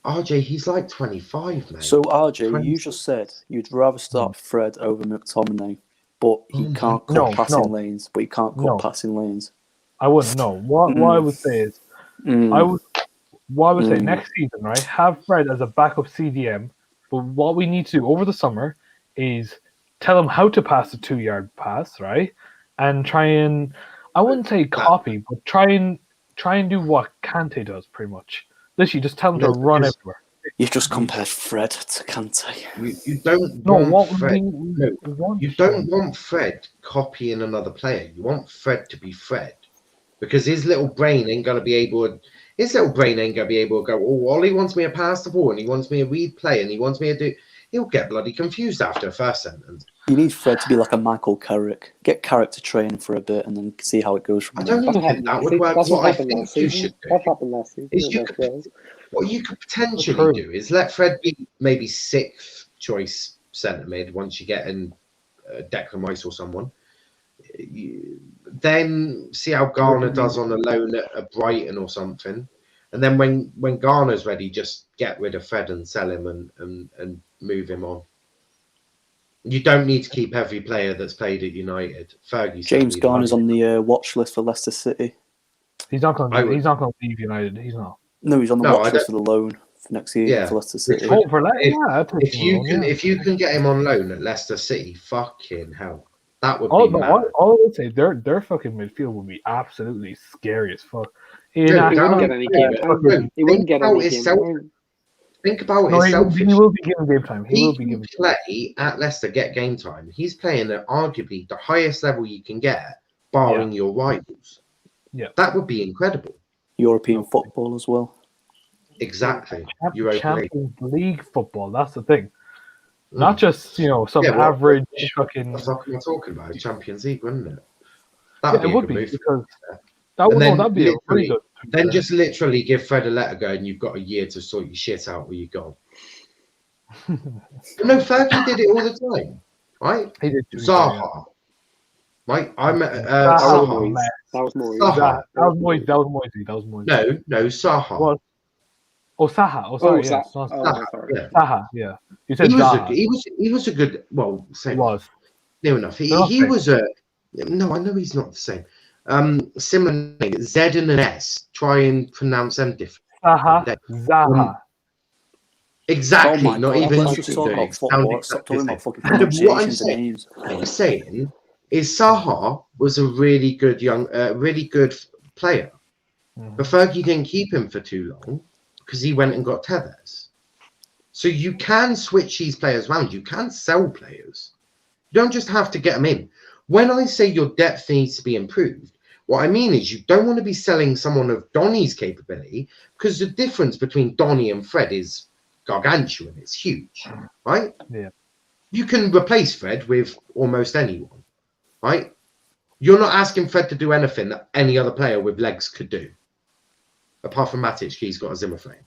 B: RJ, he's like 25, mate.
E: So RJ,
B: 20.
E: you just said you'd rather start Fred over McTominay, but he can't cut
A: No,
E: passing
A: no.
E: lanes. But he can't cut
A: No.
E: passing lanes.
A: I wouldn't know. What I would say is, what I would say next season, right? Have Fred as a backup CDM. But what we need to do over the summer is tell him how to pass a 2-yard pass, right? And try and I wouldn't say copy, but try and do what Kante does, pretty much. Literally, just tell him to run everywhere.
E: You've just compared Fred to Kante.
B: You don't
A: No,
B: want
A: what
B: Fred.
A: we want
B: You don't want Fred copying another player. You want Fred to be Fred, because his little brain ain't gonna be able to. His little brain ain't gonna be able to go. Oh, Ollie wants me to pass the ball, and he wants me to read play, and he wants me to do. He'll get bloody confused after the first sentence.
E: You need Fred to be like a Michael Carrick. Get Carrick to train for a bit and then see how it goes from
B: I
E: there.
B: don't even think that would work.
C: That's
B: What
C: what
B: I
C: happened
B: think
C: last
B: you
C: season.
B: should do
C: What happened last season?
B: is what you could potentially do is let Fred be maybe 6th choice centre mid once you get in Declan Rice or someone. Then see how Garner does on the loan at Brighton or something. And then when Garner's ready, just get rid of Fred and sell him and move him on. You don't need to keep every player that's played at United. Fergie.
E: James Garner's on the watch list for Leicester City.
A: He's not going to leave United. He's not.
E: No, he's on the
B: No,
E: watch
B: I
E: list for the loan for next year for Leicester City.
A: Oh, for that, yeah.
B: If you can get him on loan at Leicester City, fucking hell, that would
A: all
B: be mad.
A: I would say, their fucking midfield would be absolutely scary as fuck.
C: He wouldn't get any game time. He wouldn't get any game time.
B: Think about
A: No,
B: his
A: he
B: selfish.
A: will be given game time. He will be given.
B: Play at Leicester, get game time. He's playing at arguably the highest level you can get, barring your rivals.
A: Yeah,
B: that would be incredible.
E: European football as well.
B: Exactly.
A: Champions League football. That's the thing. Not just some average fucking.
B: That's what I'm talking about. Champions League, wouldn't it? That
A: would be because that'd be a pretty good.
B: Then just literally give Fred a letter go, and you've got a year to sort your shit out where you go. No, Fergie did it all the time, right?
A: He did.
B: Zaha. Right? I'm
C: That
B: Saha.
C: was Moyes.
B: Saha.
A: That was Moisey.
B: No, Saha.
A: What? Oh, Saha. Oh, sorry. Yes.
C: Saha.
B: Saha,
C: Sorry.
B: yeah.
A: Saha. Yeah. You said
B: He was
A: Zaha.
B: he was a good. Well, same.
A: Was.
B: Near enough.
A: They're not
B: He
A: same.
B: was a. No, I know he's not the same. Similar name, Z and an S. Try and pronounce them different.
A: Zaha. Zaha.
B: Exactly.
E: Oh my
B: Not
E: God,
B: even
E: let's
B: you
E: just
B: can
E: talk
B: do
E: about
B: it.
E: football.
B: Sound
E: Stop
B: exactly
E: talking
B: the
E: about fucking
B: same. And what
E: pronunciations and names.
B: saying is Saha was a really good really good player. But Fergie didn't keep him for too long because he went and got Tevez. So you can switch these players around. You can sell players. You don't just have to get them in. When I say your depth needs to be improved, what I mean is you don't want to be selling someone of Donny's capability because the difference between Donny and Fred is gargantuan. It's huge, right?
A: Yeah.
B: You can replace Fred with almost anyone, right? You're not asking Fred to do anything that any other player with legs could do. Apart from Matic, he's got a Zimmer frame.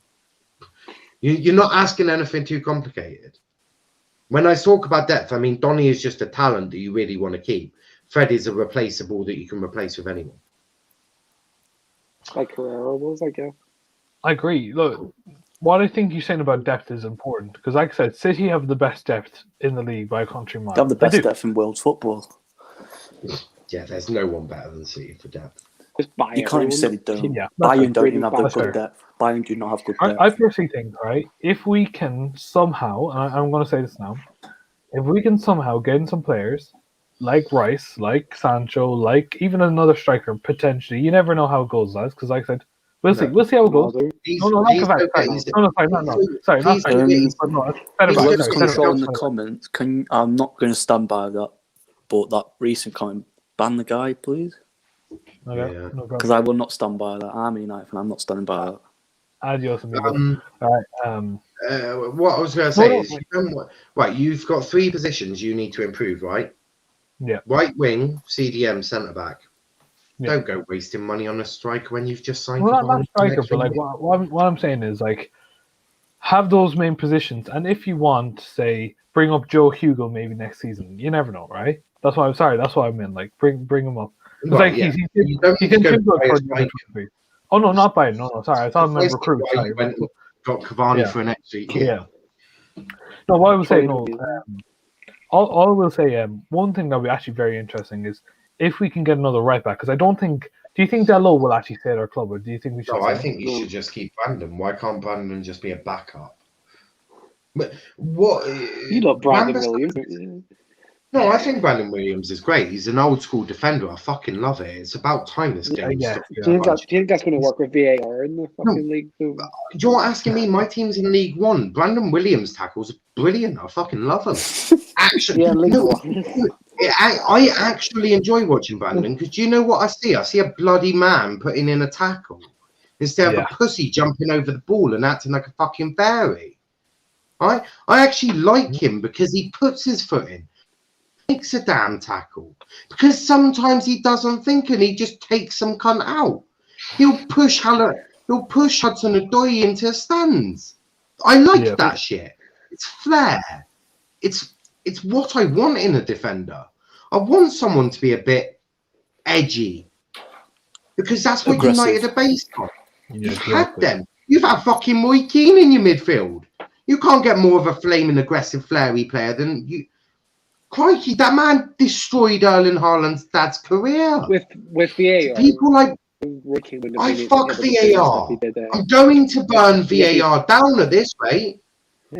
B: You're not asking anything too complicated. When I talk about depth, I mean Donny is just a talent that you really want to keep. Fred is a replaceable that you can replace with anyone.
C: Like Carrera was, I guess.
A: I agree. Look, what I think you're saying about depth is important because, like I said, City have the best depth in the league by a country mile.
E: They have the best depth in world football.
B: Yeah, there's no one better than City for depth.
C: Just
E: You can't even say they don't.
A: Yeah,
E: Bayern don't even have
C: That's
E: the good depth. Bayern do not have good depth.
A: I personally think, right, if we can somehow, and I'm going to say this now, if we can somehow get in some players like Rice, like Sancho, like even another striker, potentially, you never know how it goes, lads, because like I said, we'll see how it goes. No, not Cavani. Sorry, not Cavani.
E: Whoever's controlling the comments, I'm not going to stand by that, but that recent comment, ban the guy, please.
A: Okay,
B: Yeah.
A: no
E: Because I will not stand by that. I'm a United fan. I'm not standing by that.
A: Adios, amigos. All right.
B: What I was going to say is, you've got three positions you need to improve, right?
A: Yeah.
B: Right wing, CDM, centre back.
A: Yeah.
B: Don't go wasting money on a striker when you've just signed.
A: Well, not striker, but like what I'm saying is like have those main positions, and if you want, say, bring up Joe Hugo maybe next season. You never know, right? That's why I'm sorry. That's what I meant. Like bring him up.
B: Right,
A: like he can do good for Oh no, not by no. Sorry, I thought I meant recruit. Sorry,
B: got Cavani for an extra year.
A: Yeah. No, what I would say, all I will say, one thing that would be actually very interesting is if we can get another right back, because I don't think. Do you think Dalot will actually stay at our club, or do you think we should?
B: No, I think you should just keep Brandon. Why can't Brandon just be a backup? But what
C: you love Brandon Williams?
B: No, I think Brandon Williams is great. He's an old school defender. I fucking love it. It's about time this game.
A: Yeah.
C: Do you think that's going to work with VAR in the fucking league?
B: You're asking me? My team's in League One. Brandon Williams tackles are brilliant. I fucking love them. Actually, I actually enjoy watching Brandon because do you know what I see? I see a bloody man putting in a tackle instead of a pussy jumping over the ball and acting like a fucking fairy. I actually like him because he puts his foot in. Makes a damn tackle because sometimes he doesn't think and he just takes some cunt out. He'll push Hudson-Odoi into stands. I like that shit. It's flair. It's what I want in a defender. I want someone to be a bit edgy because that's what United are based on. You've had them. You've had fucking Moy Keane in your midfield. You can't get more of a flaming aggressive flary player than you. Crikey, that man destroyed Erling Haaland's dad's career.
C: With VAR.
B: People like, I fuck VAR. I'm going to burn VAR down at this rate.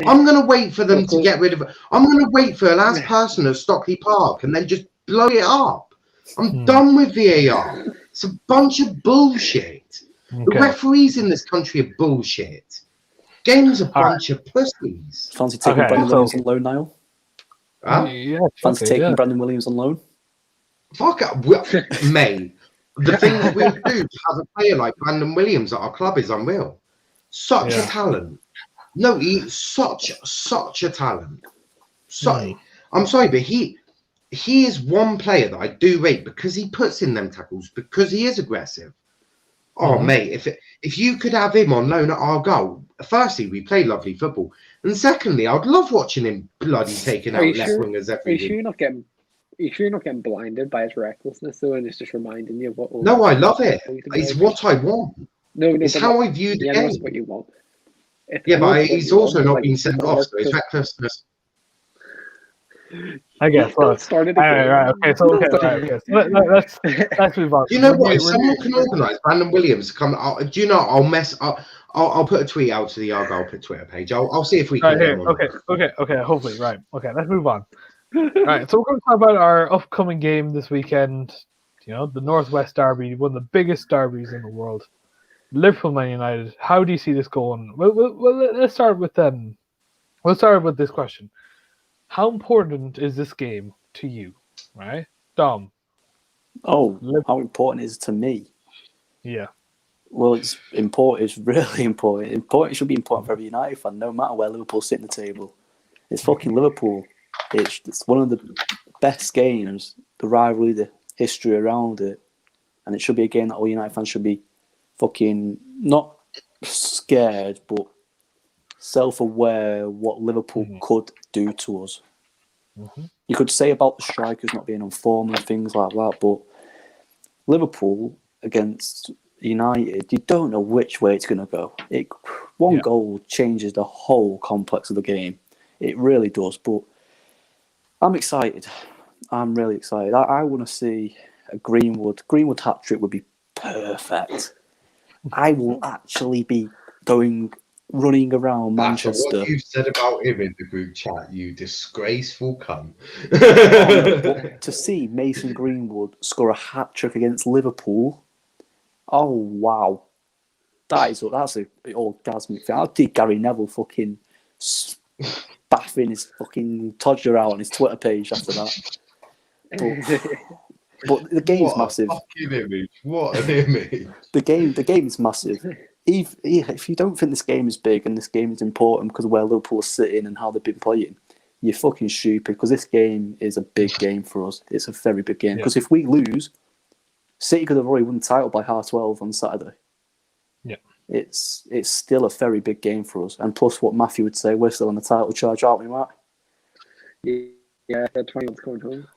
B: I'm going to wait for them to get rid of it. I'm going to wait for the last person at Stockley Park and then just blow it up. I'm done with VAR. It's a bunch of bullshit. The referees in this country are bullshit. Game's a bunch of pussies.
E: Fancy taking Brandon Williams on loan now? Fancy taking Brandon Williams on loan?
B: Fuck it, mate. The thing that we'll do to have a player like Brandon Williams at our club is unreal. Such a talent. No, he's such a talent. I'm sorry, but he is one player that I do rate because he puts in them tackles, because he is aggressive. Oh, mate, if you could have him on loan at our goal, firstly, we play lovely football. And secondly, I'd love watching him bloody taking out left wingers every week.
C: Are you sure you're not getting you're not getting blinded by his recklessness, though, and it's just reminding you of what.
B: No, I love it. It's what I want.
C: No,
B: it's how I view the game.
C: That's what you want.
B: Yeah, but he's also not being sent off, so it's recklessness.
A: I guess. Well, right. Okay. So okay. So let's move on.
B: You know what? If someone can organise Brandon Williams to come, do you know? I'll put a tweet out to the Argyle Twitter page. I'll see if we can.
A: Okay. Hopefully, right. Okay. Let's move on. Right. So we're going to talk about our upcoming game this weekend. You know, the Northwest Derby, one of the biggest derbies in the world. Liverpool, Man United. How do you see this going? Well, let's start with Let's start with this question. How important is this game to you, right? Dom.
E: Oh, how important is it to me?
A: Yeah.
E: Well, it's important. It's really important. It should be important for every United fan, no matter where Liverpool sit in the table. It's fucking Liverpool. It's one of the best games, the rivalry, the history around it. And it should be a game that all United fans should be fucking not scared, but self-aware what Liverpool could do to us. You could say about the strikers not being on form and things like that, but Liverpool against United, you don't know which way it's going to go. One goal changes the whole complex of the game. It really does, but I'm excited. I'm really excited. I want to see a Greenwood hat-trick would be perfect. I will actually be running around Manchester.
B: What you said about him in the group chat, you disgraceful cunt.
E: To see Mason Greenwood score a hat-trick against Liverpool, oh wow. That's an orgasmic thing. I'll see Gary Neville fucking bathing his fucking toddler out on his Twitter page after that. But the game's massive.
B: What an image.
E: The game is massive. If you don't think this game is big and this game is important because of where Liverpool are sitting and how they've been playing, you're fucking stupid, because this game is a big game for us. It's a very big game. Because if we lose, City could have already won the title by 12:30 on Saturday.
A: Yeah.
E: It's still a very big game for us. And plus what Matthew would say, we're still on the title charge, aren't we, Matt?
C: Yeah, 21's going home.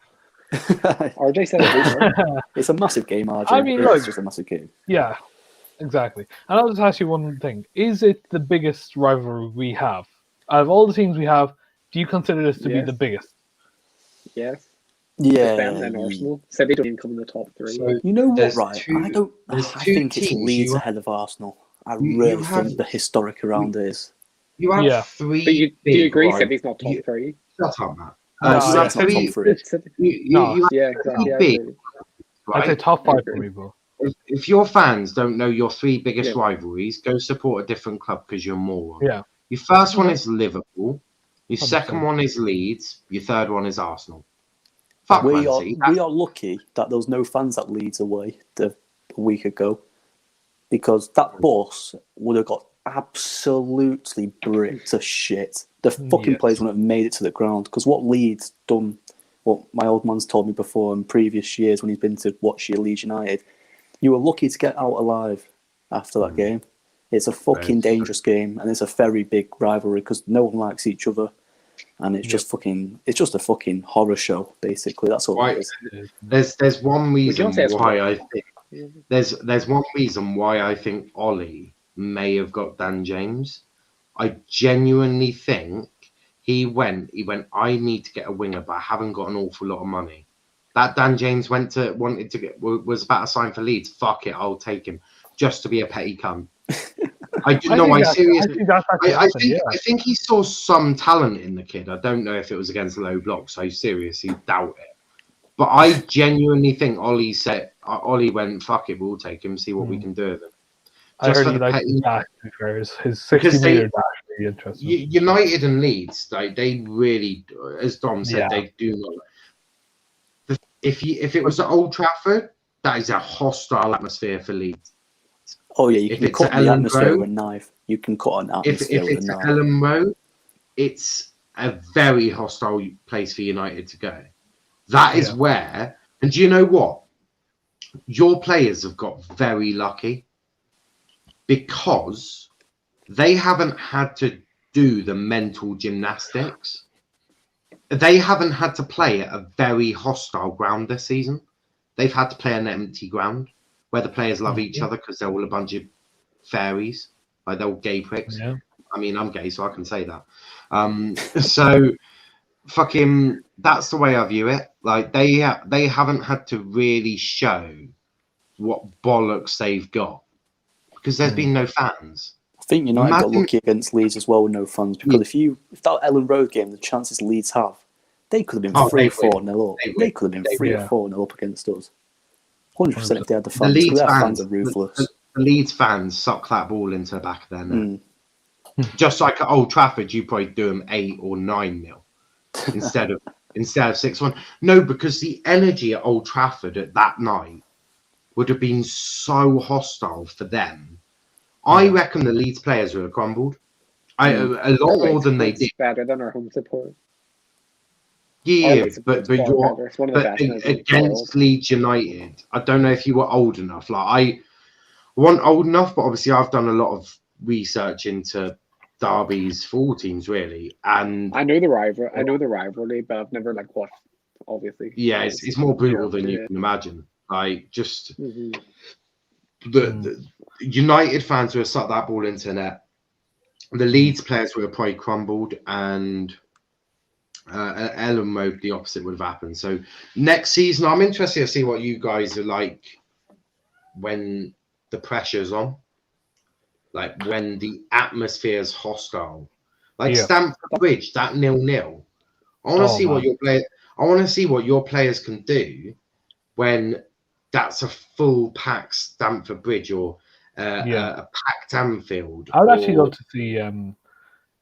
C: RJ said
E: it's a massive game, RJ.
A: I mean,
E: it's just a massive game.
A: Yeah, exactly. And I'll just ask you one thing. Is it the biggest rivalry we have? Out of all the teams we have, do you consider this to be the biggest?
C: Yes.
E: Yeah.
C: Them and Arsenal. City don't even come in the top three.
E: So you know what, right? I think it's Leeds ahead of Arsenal. I really think the historic around it is.
B: You have three.
C: But do you agree City's not top three?
B: Shut up, Matt.
E: It's not top three.
B: Big,
A: I'd say top five for me, bro.
B: If your fans don't know your three biggest rivalries, go support a different club because you're more.
A: Yeah.
B: Your first one is Liverpool. Your second one is Leeds. Your third one is Arsenal.
E: We are lucky that there was no fans at Leeds away a week ago, because that bus would have got absolutely bricked to shit. The fucking players wouldn't have made it to the ground, because what Leeds done, what my old man's told me before in previous years when he's been to watch your Leeds United, you were lucky to get out alive after that game. It's a fucking dangerous game, and it's a very big rivalry because no one likes each other. And it's just a fucking horror show, basically. That's all it is.
B: There's one reason why I think there's one reason why I think Ollie may have got Dan James. I genuinely think he went, I need to get a winger, but I haven't got an awful lot of money. That Dan James was about to sign for Leeds. Fuck it, I'll take him just to be a petty cunt. I think he saw some talent in the kid. I don't know if it was against low blocks. I seriously doubt it. But I genuinely think Ollie went, fuck it, we'll take him, see what we can do with him.
A: I heard he liked his dash, his 60-meter dash. Really interesting.
B: United and Leeds, they really, as Dom said, they do not. If it was at Old Trafford, that is a hostile atmosphere for Leeds.
E: Oh yeah, you can cut the atmosphere with a knife. You can cut an atmosphere with a knife. If it's
B: Ellen Road, it's a very hostile place for United to go. That is where, and do you know what? Your players have got very lucky because they haven't had to do the mental gymnastics. they haven't had to play at a very hostile ground this season. They've had to play an empty ground where the players love each other because they're all a bunch of fairies, like they're all gay pricks.
A: Yeah.
B: I mean, I'm gay, so I can say that. So fucking, that's the way I view it. Like they haven't had to really show what bollocks they've got because there's been no fans.
E: I think United got lucky against Leeds as well with no fans, because if that Ellen Road game, the chances Leeds have, they could have been 3-4-0 up. They could have been 3-4-0 up against us. 100% if they had the fans. Their fans are ruthless.
B: The Leeds fans suck that ball into the back of their net. Just like at Old Trafford, you probably do them 8 or 9-0 instead of 6-1. No, because the energy at Old Trafford at that night would have been so hostile for them. I reckon the Leeds players would have crumbled. A lot more than they did.
C: Better than our home support.
B: Yeah, but against Leeds United, I don't know if you were old enough. Like I wasn't old enough, but obviously I've done a lot of research into derbies for all teams, really. And
C: I know the rivalry, but I've never watched. Obviously,
B: yeah, it's more brutal than you can imagine. Like just the United fans would have sucked that ball into the net. The Leeds players would have probably crumbled, and Ellen Mode, the opposite would have happened. So next season, I'm interested to see what you guys are like when the pressure's on, like when the atmosphere is hostile, like Stamford Bridge, that 0-0. I want to see what your player. I want to see what your players can do when that's a full packed Stamford Bridge or a packed Anfield.
A: I would actually love to see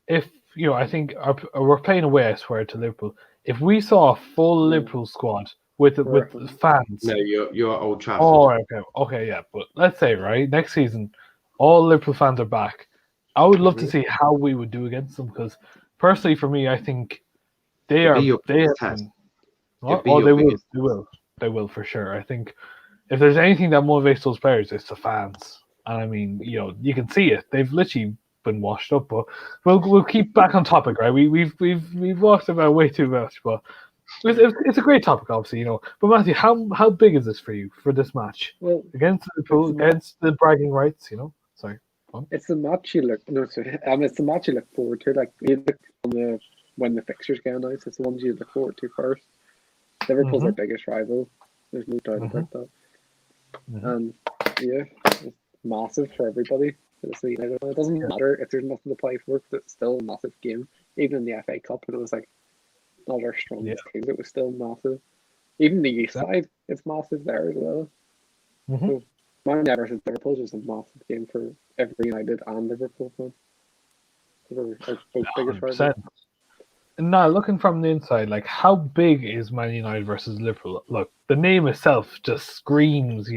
A: if I think we're playing away, I swear, to Liverpool. If we saw a full Liverpool squad with fans.
B: No, you're at Old Trafford.
A: Oh, okay, yeah. But let's say next season, all Liverpool fans are back. I would love to see how we would do against them, because personally, for me, I think they have been. They will for sure. I think if there's anything that motivates those players, it's the fans. And I mean, you can see it. They've literally been washed up. But we'll keep back on topic, right? We've walked about way too much, but it's a great topic, obviously, But Matthew, how big is this for you for this match against Liverpool, against the bragging rights? Sorry.
C: It's the match you look. No, sorry. It's the match you look forward to. Like you look when the fixtures get announced, it's the ones you look forward to first. Liverpool's our biggest rival. There's no doubt about that. And it's massive for everybody. It doesn't matter if there's nothing to play for, because it's still a massive game. Even in the FA Cup, and it was not our strongest team, it was still massive. Even the East side, it's massive there as well. So Man United versus Liverpool is just a massive game for every United and Liverpool fan. They're both biggest rivals.
A: Now, looking from the inside, how big is Man United versus Liverpool? Look, the name itself just screams,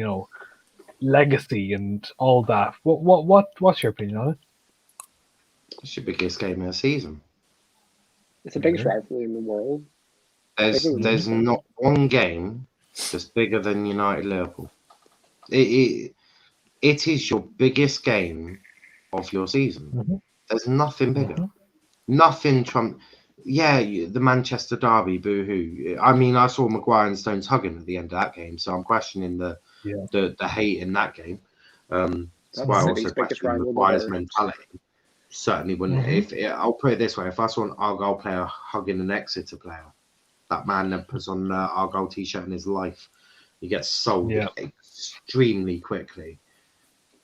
A: legacy and all that. What's your opinion on it?
B: It's your biggest game of the season.
C: It's the biggest rivalry in the world.
B: There's not one game that's bigger than United Liverpool. It is your biggest game of your season. There's nothing bigger. Nothing trump. Yeah, the Manchester derby, boo-hoo. I mean, I saw Maguire and Stones hugging at the end of that game, so I'm questioning the hate in that game. That's why I also question Maguire's mentality. Certainly wouldn't. I'll put it this way: if I saw an Argyle player hugging an Exeter player, that man that puts on an Argyle t-shirt in his life, he gets sold extremely quickly.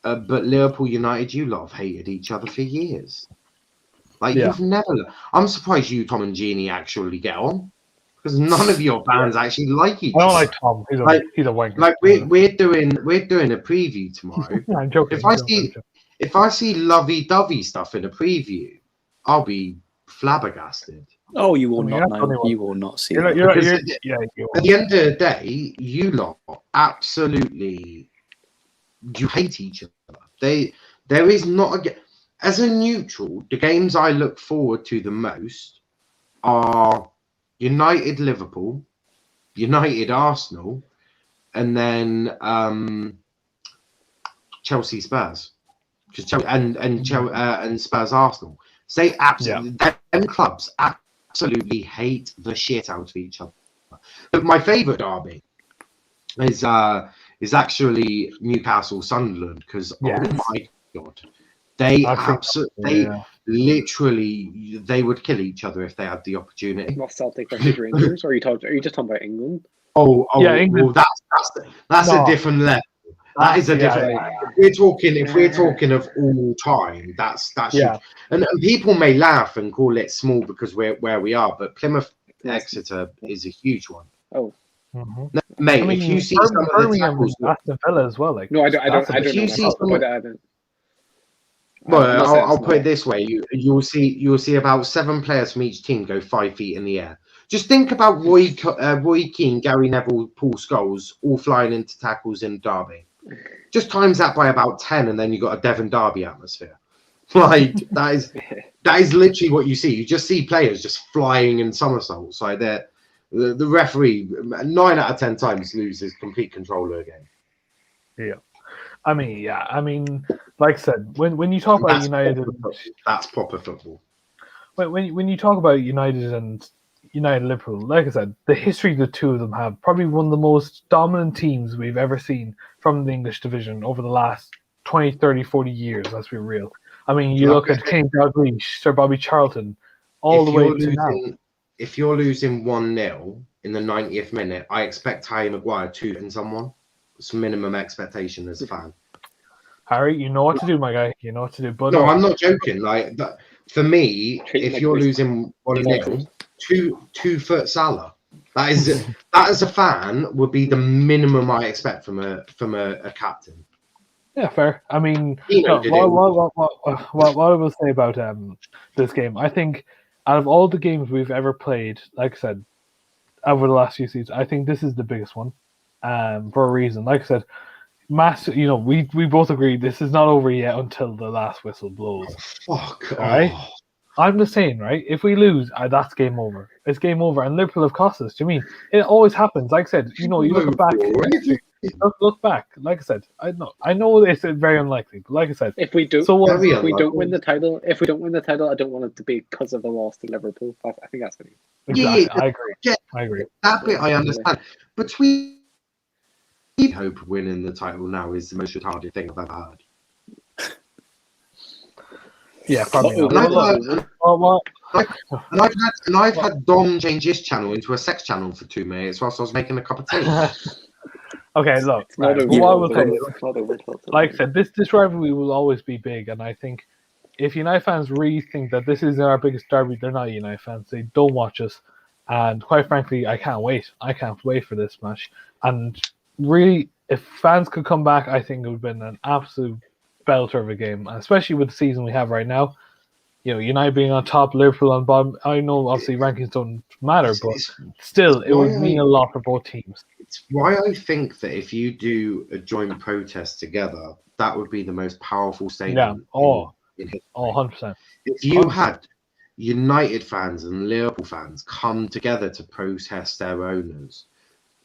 B: But Liverpool United, you lot have hated each other for years. You've never. I'm surprised you, Tom and Jeannie, actually get on, because none of your fans actually like each other.
A: I don't like Tom. He's a wanker.
B: We're doing a preview tomorrow.
A: I'm joking.
B: If I see lovey-dovey stuff in a preview, I'll be flabbergasted.
E: Oh, you will not know. You will not see it.
B: At the end of the day, you lot absolutely you hate each other. There is not a. As a neutral, the games I look forward to the most are United Liverpool, United Arsenal, and then Chelsea Spurs, and Spurs Arsenal. So they absolutely them clubs absolutely hate the shit out of each other. But my favourite derby is actually Newcastle Sunderland, because oh my god, they literally they would kill each other if they had the opportunity.
C: Not Celtic versus Rangers, or are you just talking about England?
B: Well, that's a different level. That is a different. If we're talking of all time, that's huge. And people may laugh and call it small because we're where we are, but Plymouth Exeter is a huge one.
C: Oh,
B: mate, if you see some of the tackles,
A: Aston Villa as well. Like,
C: no, I don't.
B: If you see some,
C: well,
B: I'll put it this way: you'll see about 7 players from each team go 5 feet in the air. Just think about Roy Keane, Gary Neville, Paul Scholes all flying into tackles in Derby. Just times that by about 10, and then you got a Devon Derby atmosphere. Like that is literally what you see. You just see players just flying in somersaults. Like that, the referee 9 out of 10 times loses complete control of the game.
A: I mean, like I said, when you talk about United,
B: that's proper football.
A: When you talk about United and Liverpool, like I said, the history the two of them have, probably one of the most dominant teams we've ever seen from the English division over the last 20, 30, 40 years, let's be real. I mean, you look at King Dalglish, Sir Bobby Charlton, all the way to now.
B: If you're losing 1-0 in the 90th minute, I expect Harry Maguire to hit someone. It's minimum expectation as a fan.
A: Harry, you know what to do, my guy. You know what to do. But
B: no, I'm not joking. Like that, for me, if you're losing 1-0, 2-foot Salah. That is as a fan would be the minimum I expect from a captain.
A: Yeah, fair. I mean, what I will say about this game, I think out of all the games we've ever played, like I said, over the last few seasons, I think this is the biggest one, for a reason. Like I said, we both agree this is not over yet until the last whistle blows.
B: Fuck.
A: All right. I'm just saying, right? If we lose, that's game over. It's game over, and Liverpool have cost us. Do you mean it always happens? Like I said, you look back. Look back. Like I said, I know it's very unlikely, but like I said,
C: if we don't win the title, I don't want it to be because of the loss to Liverpool. I think that's what
A: exactly. I agree.
B: That bit I understand. Between hope of winning the title now is the most retarded thing I've ever heard.
A: Yeah, probably.
B: I've had Dom change his channel into a sex channel for 2 minutes whilst I was making a cup of tea.
A: Okay, look. Like I said, this rivalry will always be big, and I think if United fans really think that this is our biggest derby, they're not United fans. They don't watch us, and quite frankly, I can't wait. I can't wait for this match. And really, if fans could come back, I think it would have been an absolute belter of a game, especially with the season we have right now. United being on top, Liverpool on bottom. I know obviously rankings don't matter, but still, it would mean a lot for both teams.
B: It's why I think that if you do a joint protest together, that would be the most powerful statement. In history.
A: 100%.
B: If you had United fans and Liverpool fans come together to protest their owners,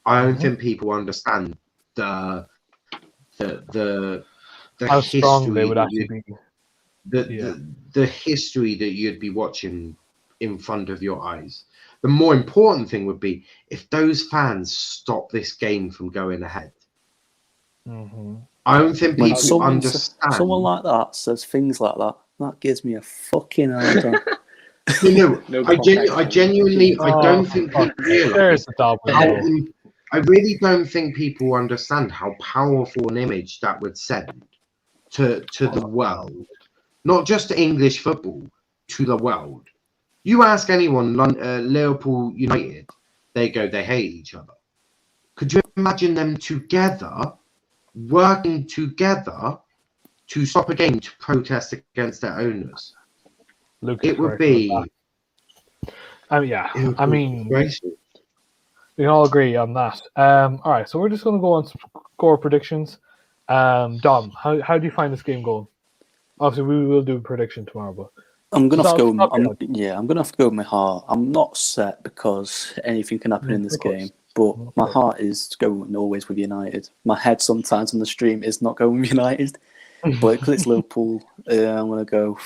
B: I don't think people understand the
A: how strong they would actually be.
B: The history that you'd be watching in front of your eyes. The more important thing would be if those fans stop this game from going ahead.
A: Mm-hmm.
B: I don't think people understand.
E: Someone like that says things like that. That gives me a fucking hard time.
B: I genuinely don't think people realize. I really don't think people understand how powerful an image that would send to the world. Not just to English football, to the world. You ask anyone, Liverpool United, they hate each other. Could you imagine them together, working together to stop a game to protest against their owners? It would be...
A: I mean, we can all agree on that. All right, so we're just going to go on score predictions. Dom, how do you find this game going? Obviously, we will do a prediction tomorrow, but
E: I'm gonna have to go. I'm gonna have to go with my heart. I'm not set because anything can happen in this game, but my heart is going always with United. My head sometimes on the stream is not going with United, but because it's Liverpool, I'm gonna go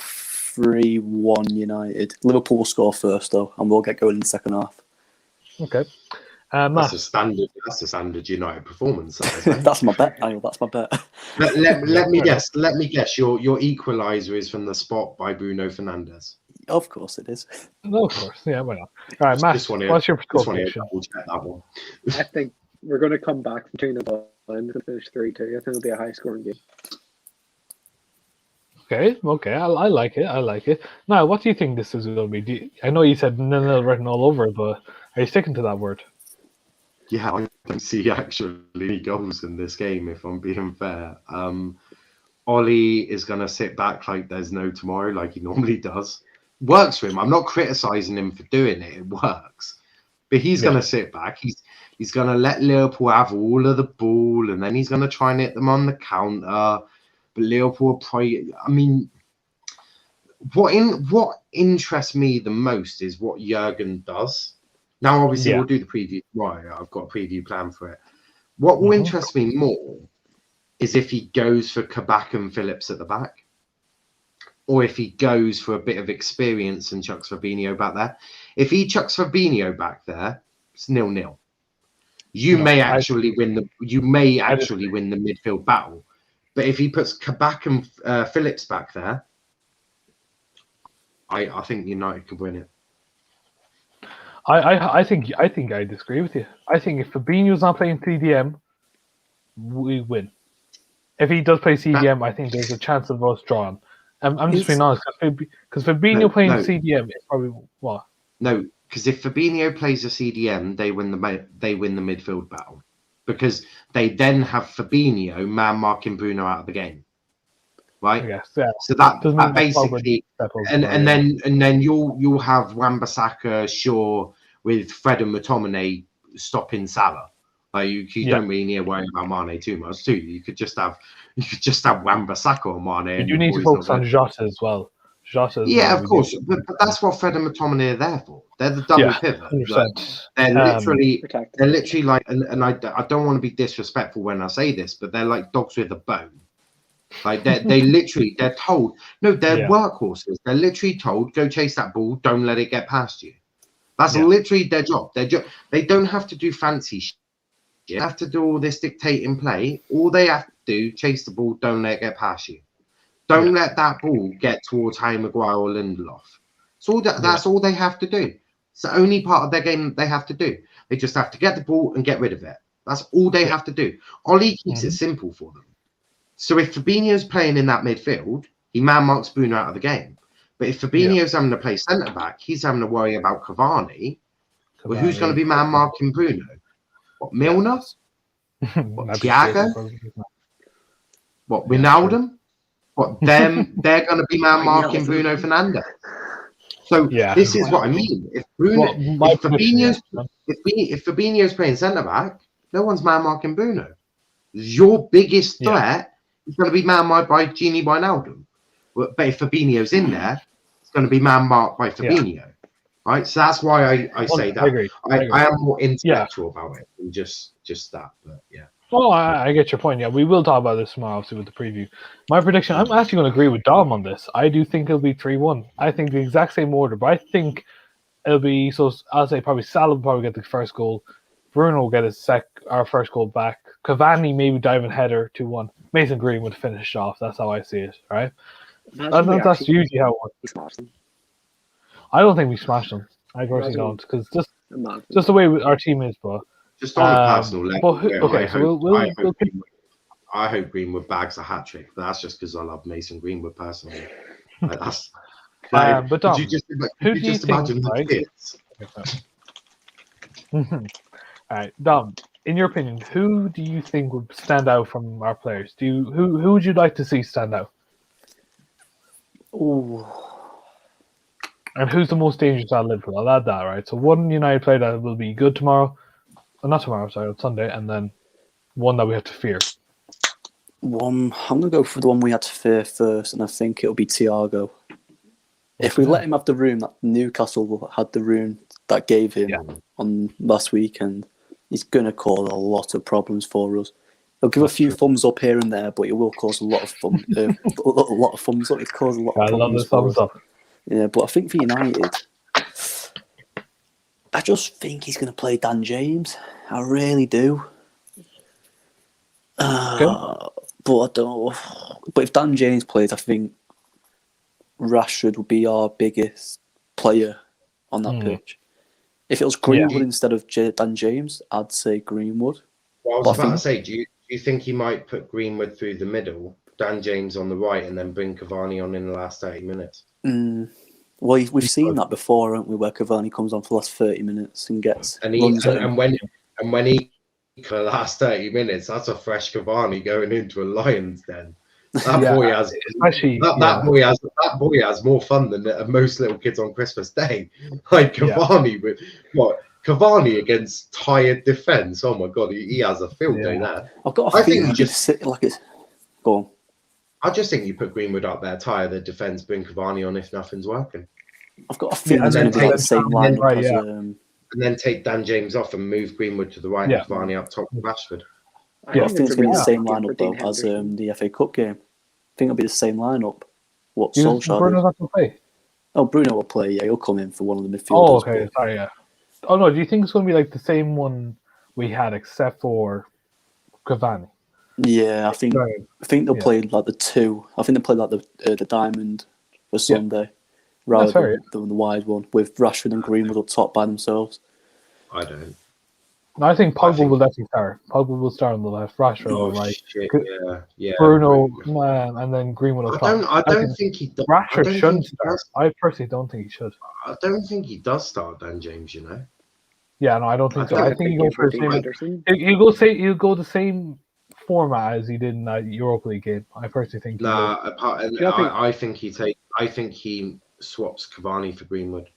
E: 3-1 United. Liverpool will score first, though, and we'll get going in the second half.
A: Okay.
B: That's a standard. That's a standard United performance.
E: That's my bet. That's my bet.
B: Let me guess. Let me guess. Your equaliser is from the spot by Bruno Fernandes.
E: Of course it is.
A: No, of course. Yeah, why not? All right, Matt, what's your score prediction?
C: I think we're going to come back from 2-0 and finish 3-2. I think it'll be a high-scoring game.
A: Okay. I like it. Now, what do you think this is going to be? I know you said 0-0 written all over it, but are you sticking to that word?
B: Yeah, I don't see actually any goals in this game, if I'm being fair. Ollie is going to sit back like there's no tomorrow, like he normally does. Works for him. I'm not criticising him for doing it. It works. But he's going to sit back. He's going to let Liverpool have all of the ball, and then he's going to try and hit them on the counter. But Liverpool probably... I mean, what interests me the most is what Jurgen does. Now, obviously, we'll do the preview tomorrow. I've got a preview plan for it. What will interest me more is if he goes for Kabak and Phillips at the back, or if he goes for a bit of experience and chucks Fabinho back there. If he chucks Fabinho back there, it's 0-0. You may actually win the midfield battle, but if he puts Kabak and Phillips back there, I think United could win it.
A: I think I disagree with you. I think if Fabinho's not playing CDM, we win. If he does play CDM, I think there's a chance of us drawing. I'm just being honest, because Fabinho playing CDM is probably what?
B: No, because if Fabinho plays a CDM, they win the midfield battle, because they then have Fabinho man marking Bruno out of the game, right?
A: Yes, yeah.
B: So that basically, and then you'll have Wan-Bissaka, Shaw with Fred and McTominay stopping Salah. Like you don't really need to worry about Mane too much, too. You could just have Wan-Bissaka or Mane.
A: But you need to focus on Jota as well.
B: Of course, but that's what Fred and McTominay are there for. They're the double pivot. They're literally like, and I don't want to be disrespectful when I say this, but they're like dogs with a bone. Like they're told, they're workhorses. They're literally told, go chase that ball, don't let it get past you. That's literally their job. They don't have to do fancy shit. They have to do all this dictating play. All they have to do, chase the ball, don't let it get past you. Don't let that ball get towards Harry Maguire or Lindelof. So that's all they have to do. It's the only part of their game they have to do. They just have to get the ball and get rid of it. That's all they have to do. Ollie keeps it simple for them. So if Fabinho's playing in that midfield, he man marks Bruno out of the game. But if Fabinho's having to play centre back, he's having to worry about Cavani. Well, who's going to be man marking Bruno? What, Milner? What, Thiago? What, Ronaldo? What, they're going to be man marking Bruno Fernandes. So this is what I mean. If Fabinho's playing centre back, no one's man marking Bruno. Your biggest threat is going to be man marked by Gini Wijnaldum. But if Fabinho's in there, it's going to be man marked by Fabinho. Right, so that's why I say that. I am more intellectual about it than just that. But
A: Well, I get your point. Yeah, we will talk about this tomorrow, obviously, with the preview. My prediction, I'm actually going to agree with Dom on this. I do think it'll be 3-1. I think the exact same order, but I think it'll be, so I'll say probably Salah will probably get the first goal. Bruno will get our first goal back. Cavani maybe diving header 2-1. Mason Green would finish off. That's how I see it, right? That's usually how it works. I don't think we smashed them. I personally don't, because just the way our team is, but
B: just on a personal level.
A: I
B: hope Greenwood bags a hat trick, but that's just because I love Mason Greenwood personally. Like, that's.
A: But Dom,
B: who do you think, imagine the kids?
A: All right, Dom. In your opinion, who do you think would stand out from our players? Who would you like to see stand out?
E: Ooh.
A: And who's the most dangerous out of Liverpool? I'll add that, right? So one United player that will be good tomorrow, not tomorrow, sorry, on Sunday, and then one that we have to fear.
E: I'm going to go for the one we had to fear first, and I think it'll be Thiago. If we let him have the room that Newcastle had the room that gave him on last weekend, he's going to cause a lot of problems for us. He'll give a few thumbs up here and there, but it will cause a lot of a lot of thumbs up. It causes a lot of
A: I love
E: problems
A: the
E: for
A: thumbs
E: us.
A: up.
E: Yeah, but I think for United, I just think he's going to play Dan James. I really do. But I don't know. But if Dan James plays, I think Rashford would be our biggest player on that pitch. If it was Greenwood instead of Dan James, I'd say Greenwood.
B: Well, I was about to say, do you think he might put Greenwood through the middle, Dan James on the right, and then bring Cavani on in the last 30 minutes?
E: Well, we've seen that before, haven't we? Where Cavani comes on for the last 30 minutes and gets
B: when he for the last 30 minutes, that's a fresh Cavani going into a Lion's Den. That boy has more fun than most little kids on Christmas Day. Like Cavani with Cavani against tired defense. Oh my god, he has a field day there.
E: I've got a feeling go on.
B: I just think you put Greenwood up there, tire the defence, bring Cavani on if nothing's working.
E: I've got a feeling it's going to be like the same lineup as...
B: And then take Dan James off and move Greenwood to the right and Cavani up top with Rashford.
E: I think it's going to be the same lineup, though, as the FA Cup game. I think it'll be the same lineup. What Solskjaer
A: Bruno not to play?
E: Oh, Bruno will play, yeah. He'll come in for one of the midfielders.
A: Oh, okay. Sorry, yeah. Oh, no. Do you think it's going to be like the same one we had except for Cavani?
E: Yeah, I think they'll play like the two. I think they play like the diamond for Sunday rather than the wide one with Rashford and Greenwood up top by themselves.
B: I don't.
A: No, I think Pogba will definitely start. Pogba will start on the left, Rashford on the right,
B: Bruno,
A: Bruno, and then Greenwood up top.
B: I don't think he does.
A: Rashford shouldn't start. I personally don't think he should.
B: I don't think he does start Dan James, you know.
A: Yeah, no, I don't think so. I think he'll go the same format as he did in that Europa League game. I personally think.
B: I think he swaps Cavani for Greenwood.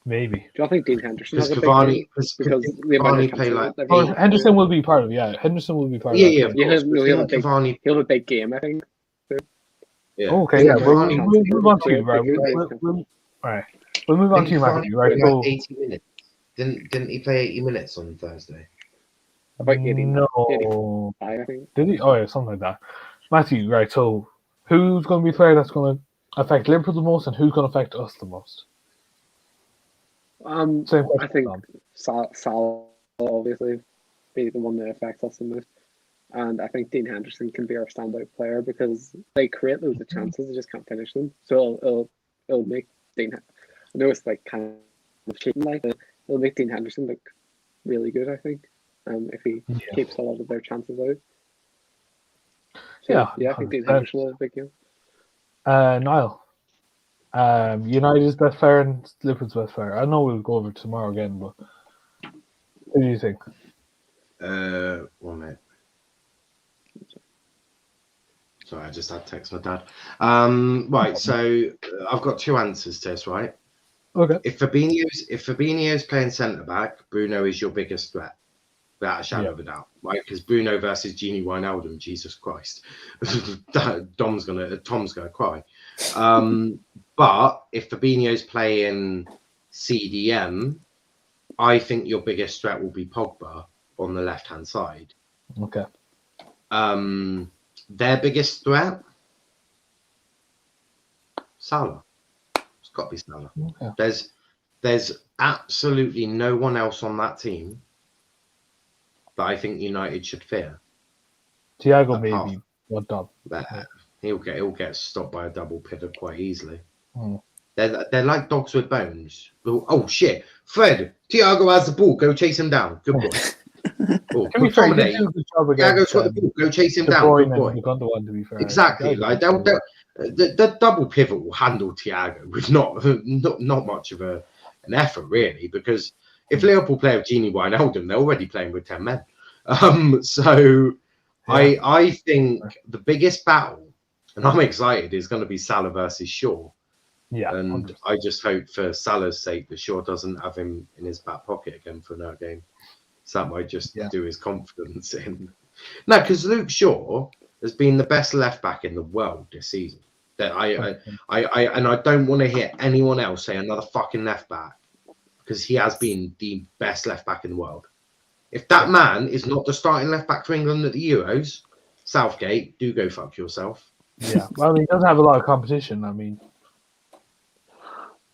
A: Maybe.
C: Do you think Dean Henderson has a big
B: Cavani,
C: because
B: Cavani play like
A: Henderson will be part of it. Yeah, Henderson will be part of it.
B: Yeah,
C: he'll have a big game, I think.
B: Yeah.
A: Okay, yeah. We'll move on to you, right? Right. We'll move on to you, Matthew. Right. So,
B: 80 minutes. Didn't he play 80 minutes on Thursday?
C: About 80.
A: No.
C: 85, I think.
A: Did he? Oh yeah, something like that. Matthew, right? So, who's going to be the player that's going to affect Liverpool the most, and who's going to affect us the most?
C: I think Salah obviously be the one that affects us the most, and I think Dean Henderson can be our standout player because they create loads of chances, they just can't finish them. So it'll make Dean. I know it's like kind of cheating, like it'll make Dean Henderson look really good. I think, if he keeps a lot of their chances out. So, I think Dean Henderson will have a big game.
A: Niall. United's best player and Liverpool's best player. I know we'll go over tomorrow again, but who do you think?
B: 1 minute. Sorry, I just had to text my dad. Right, so I've got two answers to this, right?
A: Okay.
B: If Fabinho's playing centre back, Bruno is your biggest threat, without a shadow of a doubt, right? Because Bruno versus Gini Wijnaldum, Jesus Christ, Tom's gonna cry. But if Fabinho's playing CDM, I think your biggest threat will be Pogba on the left-hand side.
A: Okay.
B: Their biggest threat? Salah. It's got to be Salah. Okay. There's absolutely no one else on that team that I think United should fear.
A: Thiago maybe one dub.
B: He'll get stopped by a double pivot quite easily. They're like dogs with bones. Oh shit, Fred! Thiago has the ball. Go chase him down. Good boy. Thiago's got the ball. Go chase him down. Good boy. Exactly. Like the double pivot will handle Thiago with not much of an effort really, because if Liverpool play with Gini Wijnaldum, they're already playing with 10 men. I think the biggest battle, and I'm excited, is going to be Salah versus Shaw. Yeah, and 100%. I just hope for Salah's sake that Shaw doesn't have him in his back pocket again for another game. So that might just do his confidence in. No, because Luke Shaw has been the best left back in the world this season. That I don't want to hear anyone else say another fucking left back, because he has been the best left back in the world. If that man is not the starting left back for England at the Euros, Southgate, do go fuck yourself.
A: Yeah, well, he doesn't have a lot of competition. I mean,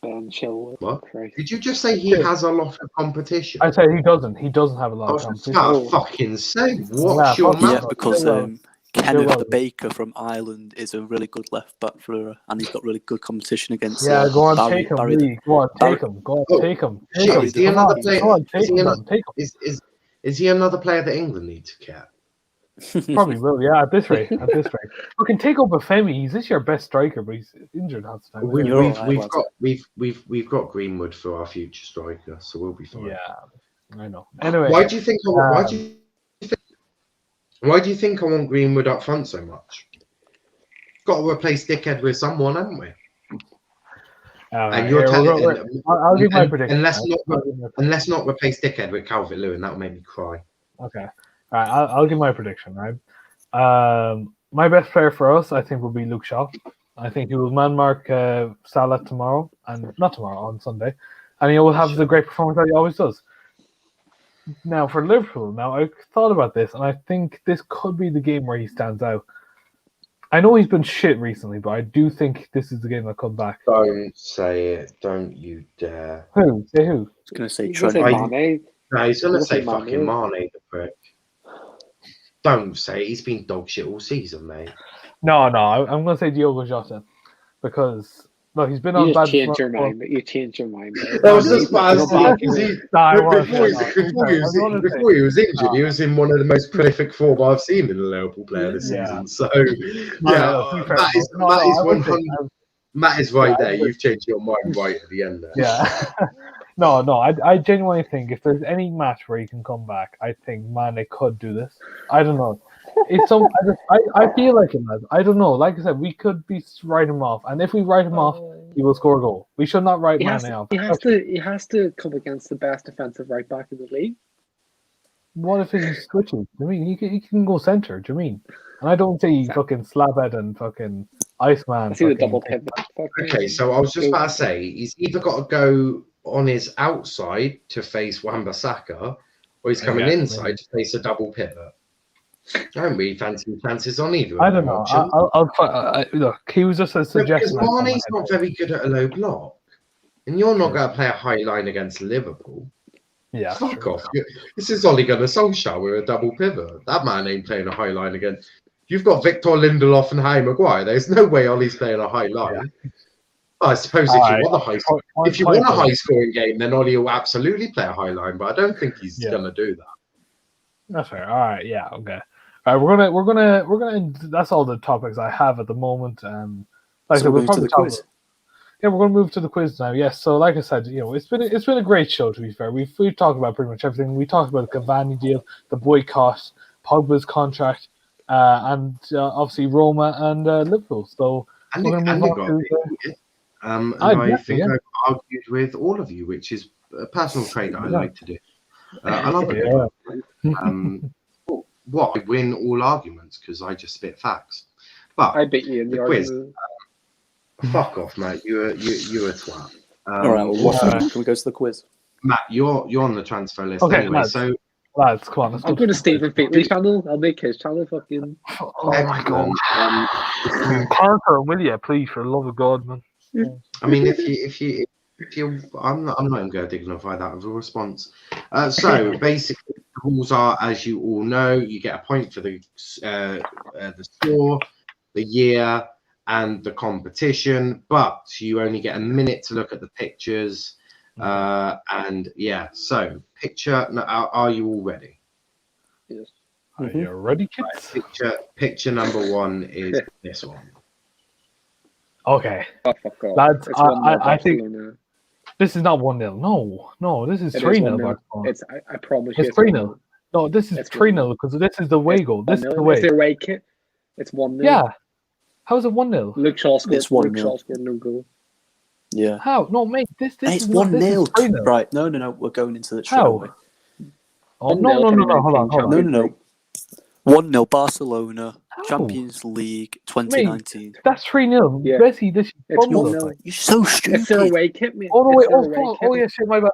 C: Ben Chilwell.
B: What?
C: Christ.
B: Did you just say he has a lot of competition?
A: I said he doesn't. He doesn't have a lot
B: I
A: of
B: was
A: competition.
B: just about fucking say, what's your
A: fuck
B: man?
E: Yeah, because
A: Chilwell.
E: Kenneth
A: Chilwell.
E: Baker from Ireland is a really good left back for, and he's got really good competition against.
A: Yeah, go on,
E: Barry,
A: take him.
E: Barry,
A: Lee. Go on,
E: Barry-
A: take him. Go on,
B: Oh,
A: take him.
B: Shit,
A: Take him.
B: is he
A: Come
B: another
A: on,
B: player?
A: Go on, take him. Take him.
B: Is he another player that England need to get?
A: Probably will. Yeah, at this rate. We can take up Femi. He's this year best striker, but he's injured half the time.
B: We've got Greenwood for our future striker, so we'll be fine.
A: Yeah, I know. Anyway,
B: Why do you think I want Greenwood up front so much? Got to replace Dickhead with someone, haven't we? And you're telling
A: I'll give my prediction.
B: And let's not replace Dickhead with Calvert-Lewin. That'll make me cry.
A: Okay. All right, I'll give my prediction, right? My best player for us, I think, will be Luke Shaw. I think he will man-mark Salah tomorrow, and not tomorrow, on Sunday. And he will have the great performance that he always does. Now, for Liverpool, I thought about this, and I think this could be the game where he stands out. I know he's been shit recently, but I do think this is the game that comes back.
B: Don't say it. Don't you dare.
A: Who? Say who?
E: I was going to say
C: He's gonna
E: Trent.
C: say Mane.
B: No, he's going to say
C: Mane.
B: fucking Mane, the prick. Don't say it. He's been dog shit all season, mate.
A: No, I'm going to say Diogo Jota. Because, look, he's been on bad...
C: You changed your mind.
B: I was just about to say, before he was injured, he was in one of the most prolific form I've seen in a Liverpool player this season. So, Matt is right there. You've changed your mind right at the end there.
A: Yeah. No, I genuinely think if there's any match where he can come back, I think Mane could do this. I don't know. It's I feel like him, lads. I don't know. Like I said, we could write him off, and if we write him off, he will score a goal. We should not write Mane off.
C: He has to come against the best defensive right back in the league.
A: What if he switches? I mean, he can go centre. Do you mean? And I don't see fucking Slabhead and fucking Iceman.
C: I see the double pivot.
B: Okay, so I was just about to say he's either got to go on his outside to face Wan-Bissaka, or he's coming inside to face a double pivot. I don't really fancy chances on either.
A: I don't know. Look, he was just a suggestion.
B: Because Mane's not very good at a low block, and you're not going to play a high line against Liverpool.
A: Yeah,
B: fuck off. This is Ole Gunnar Solskjaer with a double pivot. That man ain't playing a high line again. You've got Victor Lindelof and Harry Maguire. There's no way Ole's playing a high line. Yeah. I suppose if you want a high scoring game, then Ole will absolutely play a high line, but I don't think he's gonna do that.
A: That's fair. All right, yeah, okay. All right, we're gonna. That's all the topics I have at the moment. Like
E: so we'll move to the quiz.
A: Yeah, we're gonna move to the quiz now. Yes. So, like I said, it's been a great show. To be fair, we've talked about pretty much everything. We talked about the Cavani deal, the boycott, Pogba's contract, and obviously Roma and Liverpool. So we're gonna move on to.
B: I think I've argued with all of you, which is a personal trait that I like to do. I love it. I win all arguments because I just spit facts. But
C: I beat you in the
B: quiz.
C: argument.
B: Fuck off, mate. You're a twat.
E: All right. Well, can we go to the quiz?
B: Matt, you're on the transfer list anyway.
A: Lads, come on.
C: I'll go to Stephen Featley's channel. I'll make his channel fucking.
A: Oh my god. Parker, will you please, for the love of God, man?
B: I mean, if you, I'm not even going to dignify that with a response. So basically, the rules are, as you all know, you get a point for the score, the year, and the competition, but you only get a minute to look at the pictures. And yeah, so picture. Are you all ready?
C: Yes.
A: Are you ready, kids?
B: Picture number one is this one.
A: Okay.
C: Oh, fuck off.
A: Lads, I think this is not 1-0. No, this is 3-0.
C: I promise
A: you. It's 3-0. No, this is 3-0 because this is the way goal. This is the way.
C: It's the away kit. It's 1-0.
A: Yeah. How is it 1-0?
C: Luke Shaw scored.
E: It's 1-0.
C: Luke Shaw scored no goal.
E: Yeah.
A: How? No, mate. This
E: it's
A: is
E: 1-0. Right. No. We're going into the show.
A: Oh, no. Hold on.
E: No. 1-0 Barcelona, Champions League 2019.
A: Mate, that's 3-0.
C: Yeah.
A: Bessie, this is
C: it's 1-0.
E: You're so stupid.
C: It's their away kit, mate.
A: Oh, no, wait. Oh, yeah, shit. My bad.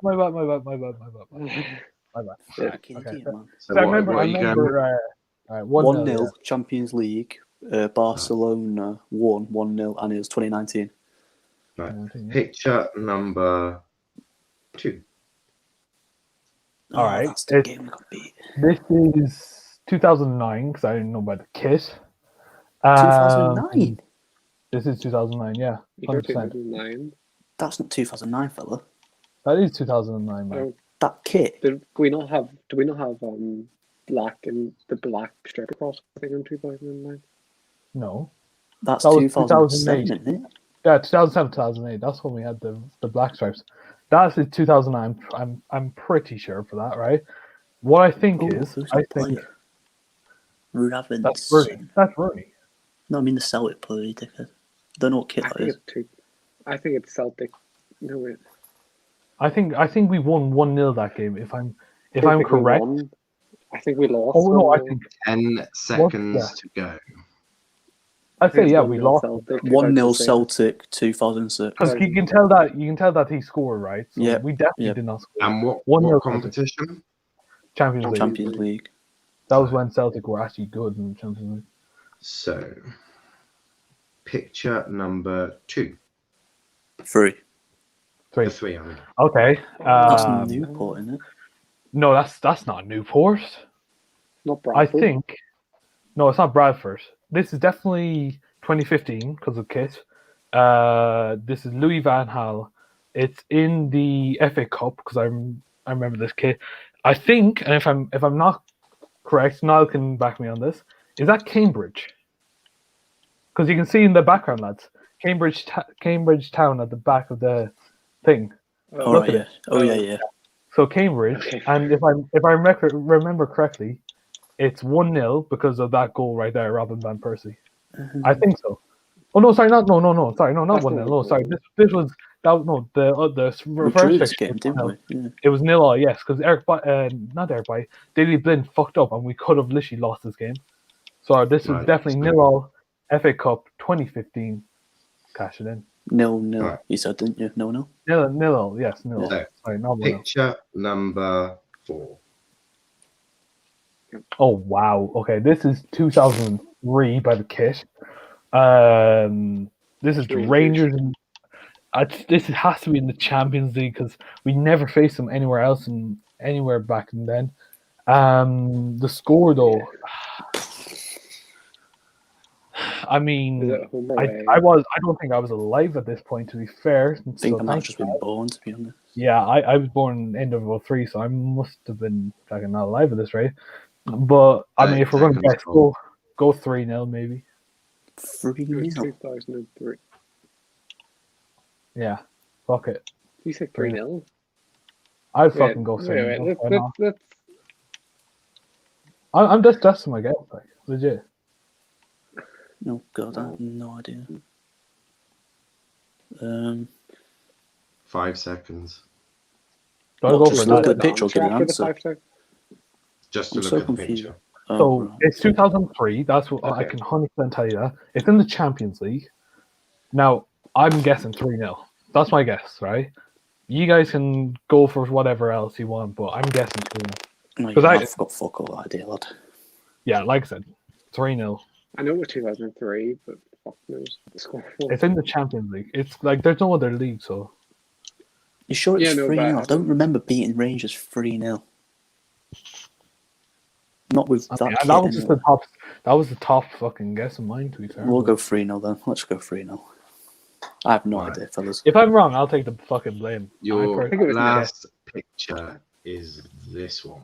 A: My bad.
C: Yeah.
E: Fucking
A: Okay.
E: idiot, man.
B: So
A: So I
B: what
A: remember.
B: are you going with?
A: 1-0.
E: 1-0 Champions League. Barcelona won 1-0, and it was 2019.
B: Right.
A: Yeah.
B: Picture number 2.
A: All right,
E: That's the game we got beat.
A: This is 2009 because I didn't know about the kit.
E: 2009.
A: This is 2009. Yeah,
C: You heard
A: 100%.
C: 2009.
E: That's not 2009, fella.
A: That is 2009, man.
C: Oh,
E: That kit.
C: did we not have? Do we not have black and the black stripe across the thing in 2009?
A: No.
E: That's
A: That was
E: 2007,
A: 2008.
E: isn't it?
A: Yeah, 2007, 2008. That's when we had the black stripes. That's in 2009. I'm pretty sure for that, right? What I think is,
E: who's
A: I
E: the
A: think
E: player? Robinson.
A: that's Rooney. That's Rooney.
E: No, I mean the Celtic player, dickhead. Don't know what kit that is.
C: I think it's Celtic. No wait.
A: I think we won 1-0 that game. If I'm
C: I think we
A: correct.
C: won. I think we lost.
A: Oh no, I
C: 1-0.
A: think
B: 10 seconds to go.
A: I'd say
C: It's
A: yeah,
C: 1-0
A: we lost.
C: Celtic,
E: 1-0
C: 2006.
E: Celtic 2006.
A: Because you can tell that he scored, right? So
E: Yeah,
A: we definitely
E: yeah.
A: did not score.
B: And what
A: 1-0
B: competition?
A: Champions League.
E: Champions League.
A: That was when Celtic were actually good in the Champions League.
B: So, picture number 2.
E: 3.
B: The 3, I mean.
A: Okay.
E: That's Newport, isn't it?
A: No, that's not Newport.
C: Not
A: I
C: Bradford.
A: think. No, it's not Bradford. This is definitely 2015 because of Kit. This is Louis Van Gaal. It's in the FA Cup because I remember this kit. I think, and if I'm not correct, Niall can back me on this. Is that Cambridge? Because you can see in the background, lads, Cambridge Town at the back of the thing.
E: Oh,
A: Look
E: right,
A: at
E: yeah.
A: it.
E: Oh, yeah.
C: Oh,
A: So Cambridge,
C: Okay.
A: and if I remember correctly, it's 1-0 because of that goal right there, Robin van Persie. I think so. Oh no, sorry, not sorry, not
C: That's
A: 1-0.
C: not
A: No,
C: a
A: sorry,
C: goal.
A: this was the
E: We
A: reverse
E: drew this
A: fixture
E: game,
A: was
E: didn't
A: 1-0.
E: we? Yeah.
A: It was 0-0, yes, because not Eric Bay, Daley Blind fucked up, and we could have literally lost this game. So this was
B: Right.
A: definitely 0-0 FA Cup 2015. Cash it in.
E: 0-0.
B: Right.
E: You said, didn't you? 0-0.
A: 0-0, yes, 0-0.
B: So,
A: Sorry, not 1-0.
B: picture number 4.
A: Oh wow. Okay, this is 2003 by the kit. This is Rangers. And this has to be in the Champions League because we never faced them anywhere else and anywhere back then. The score though. I
C: Is
A: mean,
C: it home or
A: I
C: away?
A: I don't think I was alive at this point. To be fair,
E: I think I might have just been
A: thank
E: born, to be honest.
A: yeah, I was born end of 03, so I must have been fucking not alive at this rate. But I mean, if we're going to guess, go 3-0 maybe.
E: 3-0.
C: 2003.
A: Yeah, fuck it.
C: You said 3-0.
A: I'd fucking go 3-0.
C: Let's
A: I'm just that's my guess, like legit.
E: Oh, God, I have no idea.
B: 5 seconds.
A: Do I
E: What,
A: go
E: just
A: for
E: look
A: that?
E: at the picture or give an
C: after the
E: answer?
C: 5 seconds.
B: Just to
E: I'm
B: look
E: so
B: at the
E: confused.
B: picture.
E: Oh,
A: So
E: right.
A: it's 2003. That's what I
C: Okay.
A: can 100% tell you that. It's in the Champions League. Now I'm guessing 3-0. That's my guess, right? You guys can go for whatever else you want, but I'm guessing 3-0.
E: Like,
A: 'cause
E: I've got fuck all idea, lad.
A: Yeah, like I said, 3-0.
C: I know it was 2003, but fuck knows the score.
A: It's in the Champions League. It's like there's no other league, so
E: You sure it's
C: Yeah, no,
E: 3-0?
C: but-
E: I don't remember beating Rangers 3-0. Not with
A: I
E: that
A: mean,
E: kit,
A: that was just
E: anyway.
A: the top. That was the top fucking guess of mine. To be fair,
E: We'll
A: but
E: go 3-0 then. Let's go 3-0. I have no
B: Right.
E: idea, fellas.
A: if I'm wrong, I'll take the fucking blame.
B: Your
C: think it was
B: last picture is this one.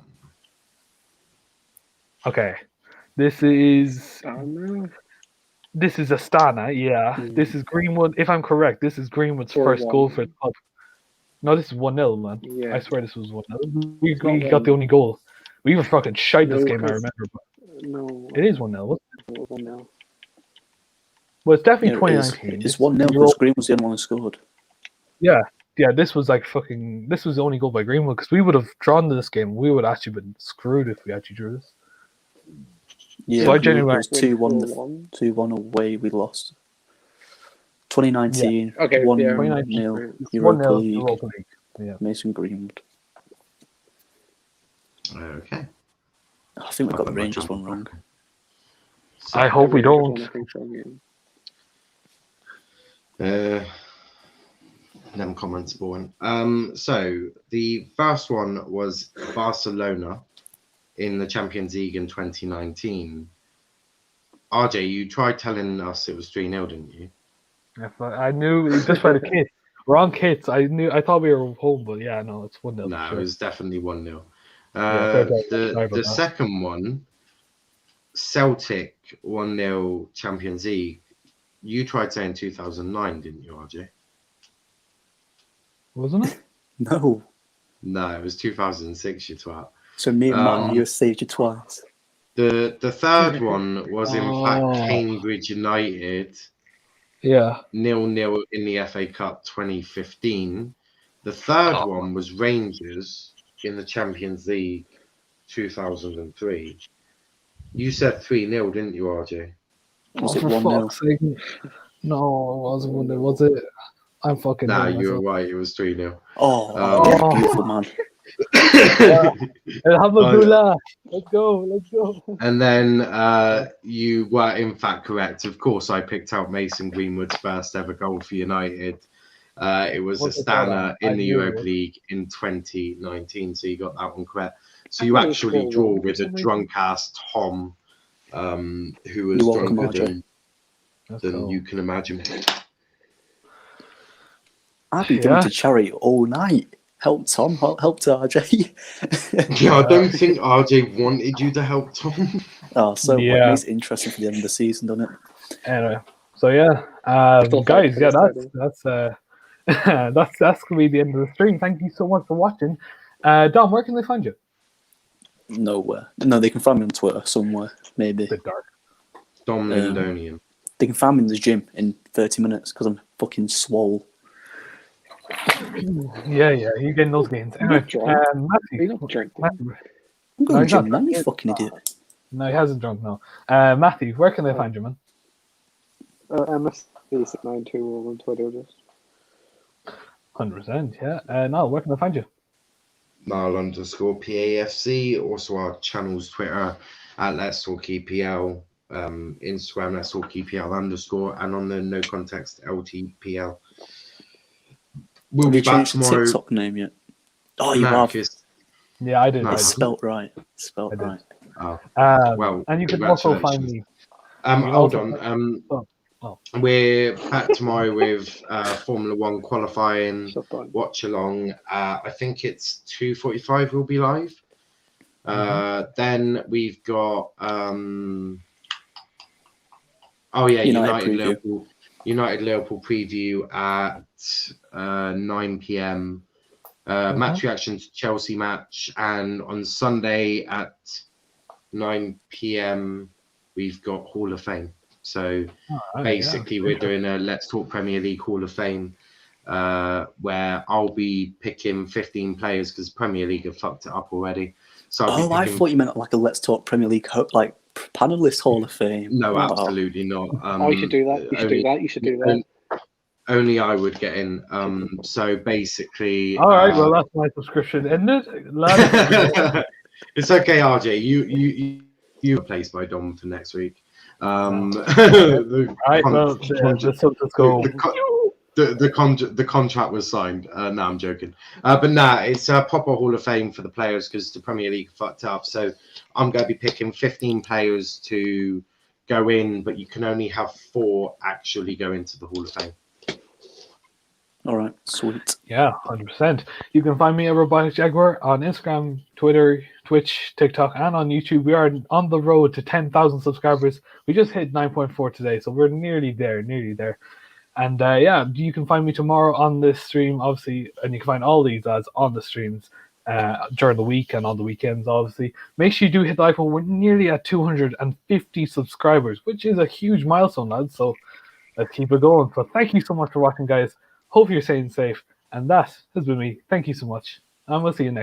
A: Okay, this is
C: No.
A: Astana. Yeah,
E: Mm.
A: this is Greenwood. If I'm correct, this is Greenwood's
C: 4-1.
A: first goal for the club. No, this is 1-0, man.
C: Yeah.
A: I swear this was 1-0. We
C: It's not
A: got the
C: 1-0.
A: only goal. We were fucking shite this
C: No,
A: game. I
C: 'cause-
A: remember, but
C: No.
A: it is 1-0.
C: It was 1-0.
A: Well, it's definitely
E: Yeah, it is.
A: 2019.
E: It's 1-0 because Green was the only one who scored.
A: Yeah, this was like fucking. This was the only goal by Greenwood because we would have drawn this game. We would have actually been screwed if we actually drew this.
E: Yeah,
A: So I
E: it
A: genuinely-
E: was 2-1.
C: 4-1.
E: 2-1 away, we lost. 2019,
C: Okay,
E: 1-0
C: yeah.
A: 2019.
E: Europa
A: 1-0
E: League,
A: Europa League. Yeah.
E: Mason Greenwood.
B: Okay.
E: I think we got the Rangers one wrong.
B: So,
A: I hope we don't.
B: them comments born. So the first one was Barcelona in the Champions League in 2019. RJ, you tried telling us it was 3-0, didn't you?
A: I knew just by the kits. We're on kits. I thought we were home, but yeah, no, it's 1-0.
B: No,
A: sure.
B: it was definitely 1-0.
A: Fair play. Sorry
B: The
A: about that.
B: second one, Celtic 1-0 Champions League. You tried saying 2009, didn't you, RJ?
A: Wasn't it?
E: No.
B: No, it was 2006, you twat.
E: So me and Martin, you saved you twice.
B: The third one was in fact
A: Oh.
B: Cambridge United
A: Yeah.
B: 0-0 in the FA Cup 2015. The third one was Rangers in the Champions League 2003. You said 3-0, didn't you, RJ?
E: Was it
A: for
E: 1-0?
A: fuck's sake. No, it wasn't 1-0, was it? I'm fucking
B: Nah,
A: hell
B: you were
A: myself.
B: right. It was 3-0.
E: Oh, beautiful, man.
A: Alhamdulillah. Let's go.
B: And then you were in fact correct. Of course, I picked out Mason Greenwood's first ever goal for United. It was
A: What's
B: a
A: it called?
B: Astana
A: I
B: in the
A: knew
B: Europa
A: it.
B: League in 2019. So you got that one correct. So you actually draw with a drunk ass Tom, who was
E: You're welcome,
B: drunker
E: RJ.
B: than you can imagine.
E: I've been going to charity all night. Help Tom, help RJ.
B: Yeah, I don't think RJ wanted you to help Tom.
E: Oh, so
A: Yeah.
E: it makes it interesting for the end of the season, doesn't it?
A: Anyway, so yeah, guys, yeah, that's that's gonna be the end of the stream. Thank you so much for watching. Dom, where can they find you?
E: Nowhere. No, they can find me on Twitter somewhere, maybe.
A: Bit dark.
B: Dom Lindonian.
E: They can find me in the gym in 30 minutes because I'm fucking swole.
A: Yeah, you're getting those gains. Anyway, Matthew,
E: I'm going to the gym now, you fucking idiot.
A: No, he hasn't drunk. No, Matthew, where can they find you, man?
C: MS392 on Twitter, just
A: 100%. Yeah. No, where can they find you?
B: Mal_PAFC. Also our channel's Twitter at Let's Talk EPL. Instagram Let's Talk EPL _ and on the No Context LTPL. We'll be back tomorrow.
E: TikTok name yet? Oh, you have.
A: Yeah, I did.
E: It's spelt right. Right.
B: Oh.
A: Well, and you can also find me.
B: Hold on. We're back tomorrow with Formula One qualifying watch along. I think it's 2:45. We'll be live. Then we've got United Liverpool preview at 9 p.m. Match reaction to Chelsea match, and on Sunday at 9 p.m. we've got Hall of Fame. So basically, we're doing a Let's Talk Premier League Hall of Fame, where I'll be picking 15 players because Premier League have fucked it up already. So
E: I thought you meant like a Let's Talk Premier League panelist Hall of Fame.
B: No, absolutely not.
C: You should do that. You should do that.
B: Only I would get in. So basically,
A: all right. Well, that's my subscription, isn't it?
B: It's okay, RJ. You replaced by Dom for next week. The contract was signed. No, I'm joking. But it's a proper Hall of Fame for the players because the Premier League fucked up. So I'm going to be picking 15 players to go in, but you can only have 4 actually go into the Hall of Fame.
E: All right, sweet.
A: Yeah, 100%. You can find me at Robotic Jaguar on Instagram, Twitter, Twitch, TikTok, and on YouTube. We are on the road to 10,000 subscribers. We just hit 9.4 today, so we're nearly there. And you can find me tomorrow on this stream, obviously, and you can find all these ads on the streams during the week and on the weekends, obviously. Make sure you do hit the like button. We're nearly at 250 subscribers, which is a huge milestone, lads. So let's keep it going. So thank you so much for watching, guys. Hope you're staying safe. And that has been me. Thank you so much. And we'll see you next time.